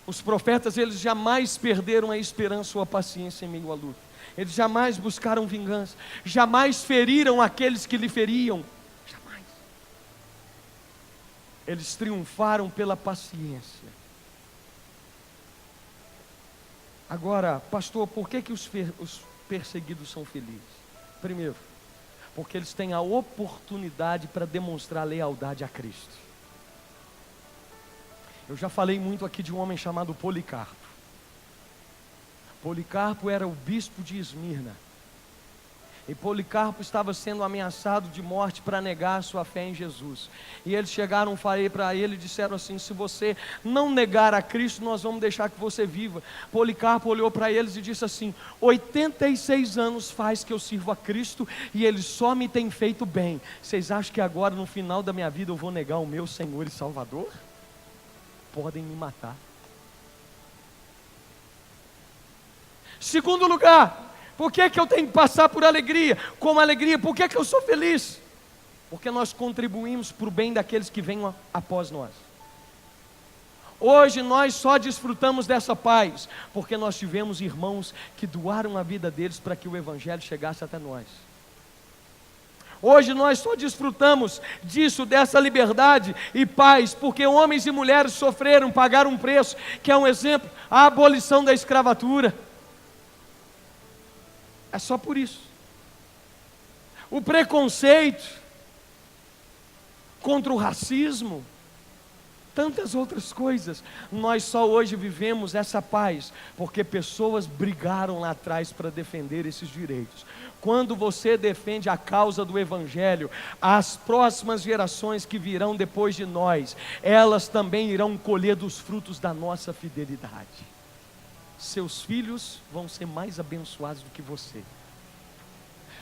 Os profetas, eles jamais perderam a esperança ou a paciência em meio à luta. Eles jamais buscaram vingança, jamais feriram aqueles que lhe feriam, jamais. Eles triunfaram pela paciência. Agora, pastor, por que os perseguidos são felizes? Primeiro, porque eles têm a oportunidade para demonstrar lealdade a Cristo. Eu já falei muito aqui de um homem chamado Policarpo. Policarpo era o bispo de Esmirna. E Policarpo estava sendo ameaçado de morte para negar a sua fé em Jesus. E eles chegaram para ele e disseram assim: se você não negar a Cristo, nós vamos deixar que você viva. Policarpo olhou para eles e disse assim: 86 anos faz que eu sirvo a Cristo e Ele só me tem feito bem. Vocês acham que agora no final da minha vida eu vou negar o meu Senhor e Salvador? Podem me matar. Segundo lugar, por que eu tenho que passar por alegria? Com alegria, por que eu sou feliz? Porque nós contribuímos para o bem daqueles que vêm após nós. Hoje nós só desfrutamos dessa paz porque nós tivemos irmãos que doaram a vida deles para que o Evangelho chegasse até nós. Hoje nós só desfrutamos disso, dessa liberdade e paz, porque homens e mulheres sofreram, pagaram um preço, que é um exemplo, a abolição da escravatura. É só por isso. O preconceito contra o racismo, tantas outras coisas. Nós só hoje vivemos essa paz porque pessoas brigaram lá atrás para defender esses direitos. Quando você defende a causa do Evangelho, as próximas gerações que virão depois de nós, elas também irão colher dos frutos da nossa fidelidade. Seus filhos vão ser mais abençoados do que você.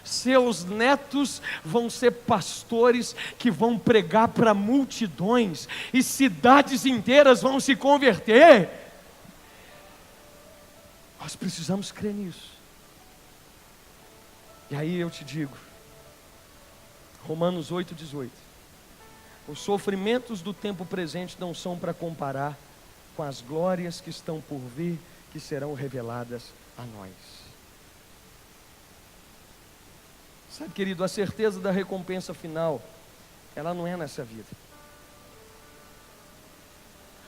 Seus netos vão ser pastores que vão pregar para multidões e cidades inteiras vão se converter. Nós precisamos crer nisso. E aí eu te digo, Romanos 8,18: os sofrimentos do tempo presente não são para comparar com as glórias que estão por vir, que serão reveladas a nós. Sabe, querido, a certeza da recompensa final, ela não é nessa vida.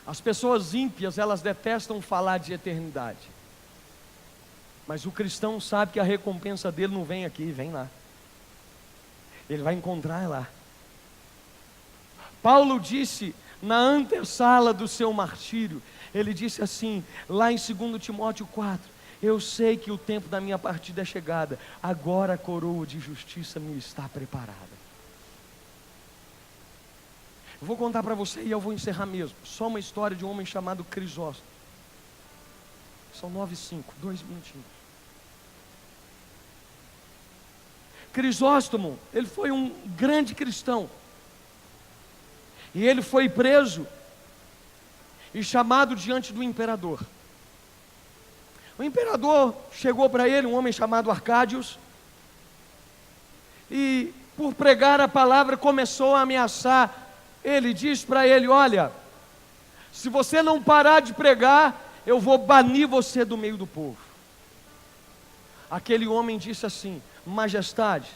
As pessoas ímpias, elas detestam falar de eternidade. Mas o cristão sabe que a recompensa dele não vem aqui, vem lá. Ele vai encontrar lá. Paulo disse na antessala do seu martírio, ele disse assim, lá em 2 Timóteo 4, eu sei que o tempo da minha partida é chegada, agora a coroa de justiça me está preparada. Eu vou contar para você e eu vou encerrar mesmo, só uma história de um homem chamado Crisóstomo. São 9:05, 2 minutinhos. Crisóstomo, ele foi um grande cristão, e ele foi preso e chamado diante do imperador. O imperador chegou para ele, um homem chamado Arcádios, e por pregar a palavra começou a ameaçar. Ele disse para ele, olha, se você não parar de pregar, eu vou banir você do meio do povo. Aquele homem disse assim, majestade,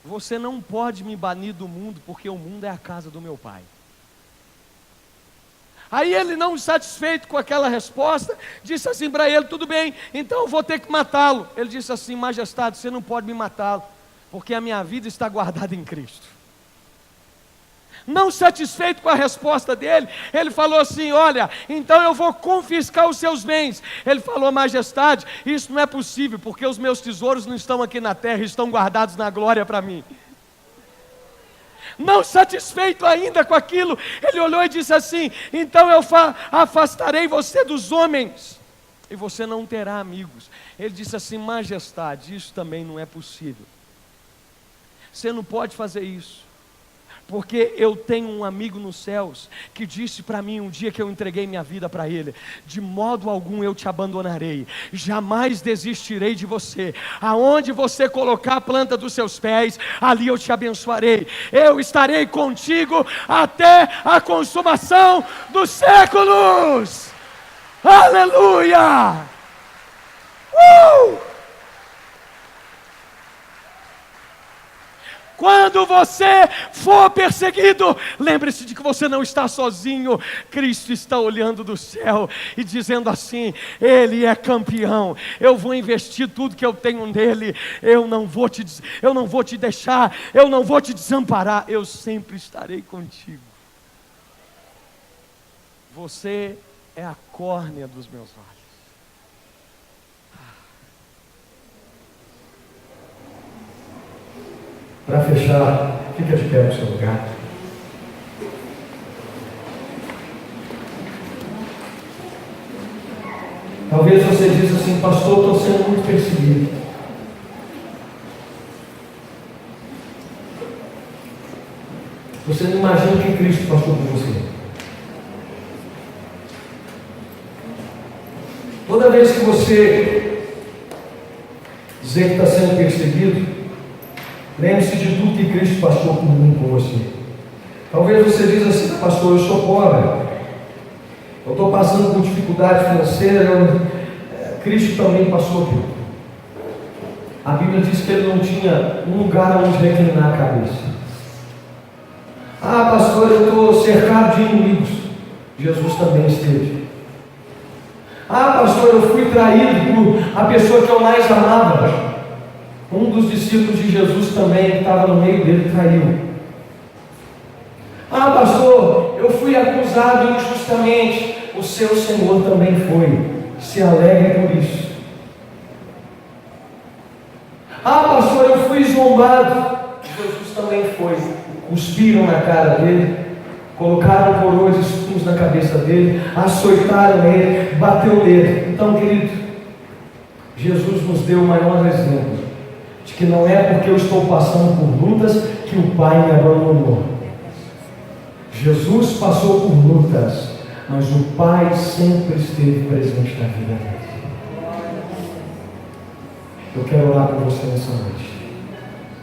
você não pode me banir do mundo, porque o mundo é a casa do meu pai. Aí ele, não satisfeito com aquela resposta, disse assim para ele, tudo bem, então eu vou ter que matá-lo. Ele disse assim, majestade, você não pode me matá-lo, porque a minha vida está guardada em Cristo. Não satisfeito com a resposta dele, ele falou assim, olha, então eu vou confiscar os seus bens. Ele falou, majestade, isso não é possível, porque os meus tesouros não estão aqui na terra, estão guardados na glória para mim. Não satisfeito ainda com aquilo, ele olhou e disse assim, então eu afastarei você dos homens, e você não terá amigos. Ele disse assim, majestade, isso também não é possível. Você não pode fazer isso, porque eu tenho um amigo nos céus, que disse para mim um dia que eu entreguei minha vida para ele, de modo algum eu te abandonarei, jamais desistirei de você, aonde você colocar a planta dos seus pés, ali eu te abençoarei, eu estarei contigo até a consumação dos séculos, aleluia! Quando você for perseguido, lembre-se de que você não está sozinho. Cristo está olhando do céu e dizendo assim, Ele é campeão, eu vou investir tudo que eu tenho nele, eu não vou te deixar, eu não vou te desamparar, eu sempre estarei contigo. Você é a córnea dos meus olhos. Para fechar, fica de pé no seu lugar. Talvez você diz assim, pastor, estou sendo muito perseguido. Você não imagina o que Cristo passou por você. Toda vez que você dizer que está sendo perseguido, lembre-se de tudo que Cristo passou por mim, por você. Talvez você diz assim, pastor, eu sou pobre, eu estou passando por dificuldade financeira, Cristo também passou por. A Bíblia diz que ele não tinha um lugar onde reclinar a cabeça. Ah, pastor, eu estou cercado de inimigos. Jesus também esteve. Ah, pastor, eu fui traído por a pessoa que eu mais amava. Um dos discípulos de Jesus também, que estava no meio dele, traiu. Ah, pastor, eu fui acusado injustamente. O seu Senhor também foi. Se alegre por isso. Ah, pastor, eu fui zombado. Jesus também foi. Cuspiram na cara dele, colocaram coroas de espinhos na cabeça dele, açoitaram ele, bateu nele. Então, querido, Jesus nos deu o maior exemplo de que não é porque eu estou passando por lutas que o Pai me abandonou. Jesus passou por lutas, mas o Pai sempre esteve presente na vida dele. Eu quero orar por você nessa noite.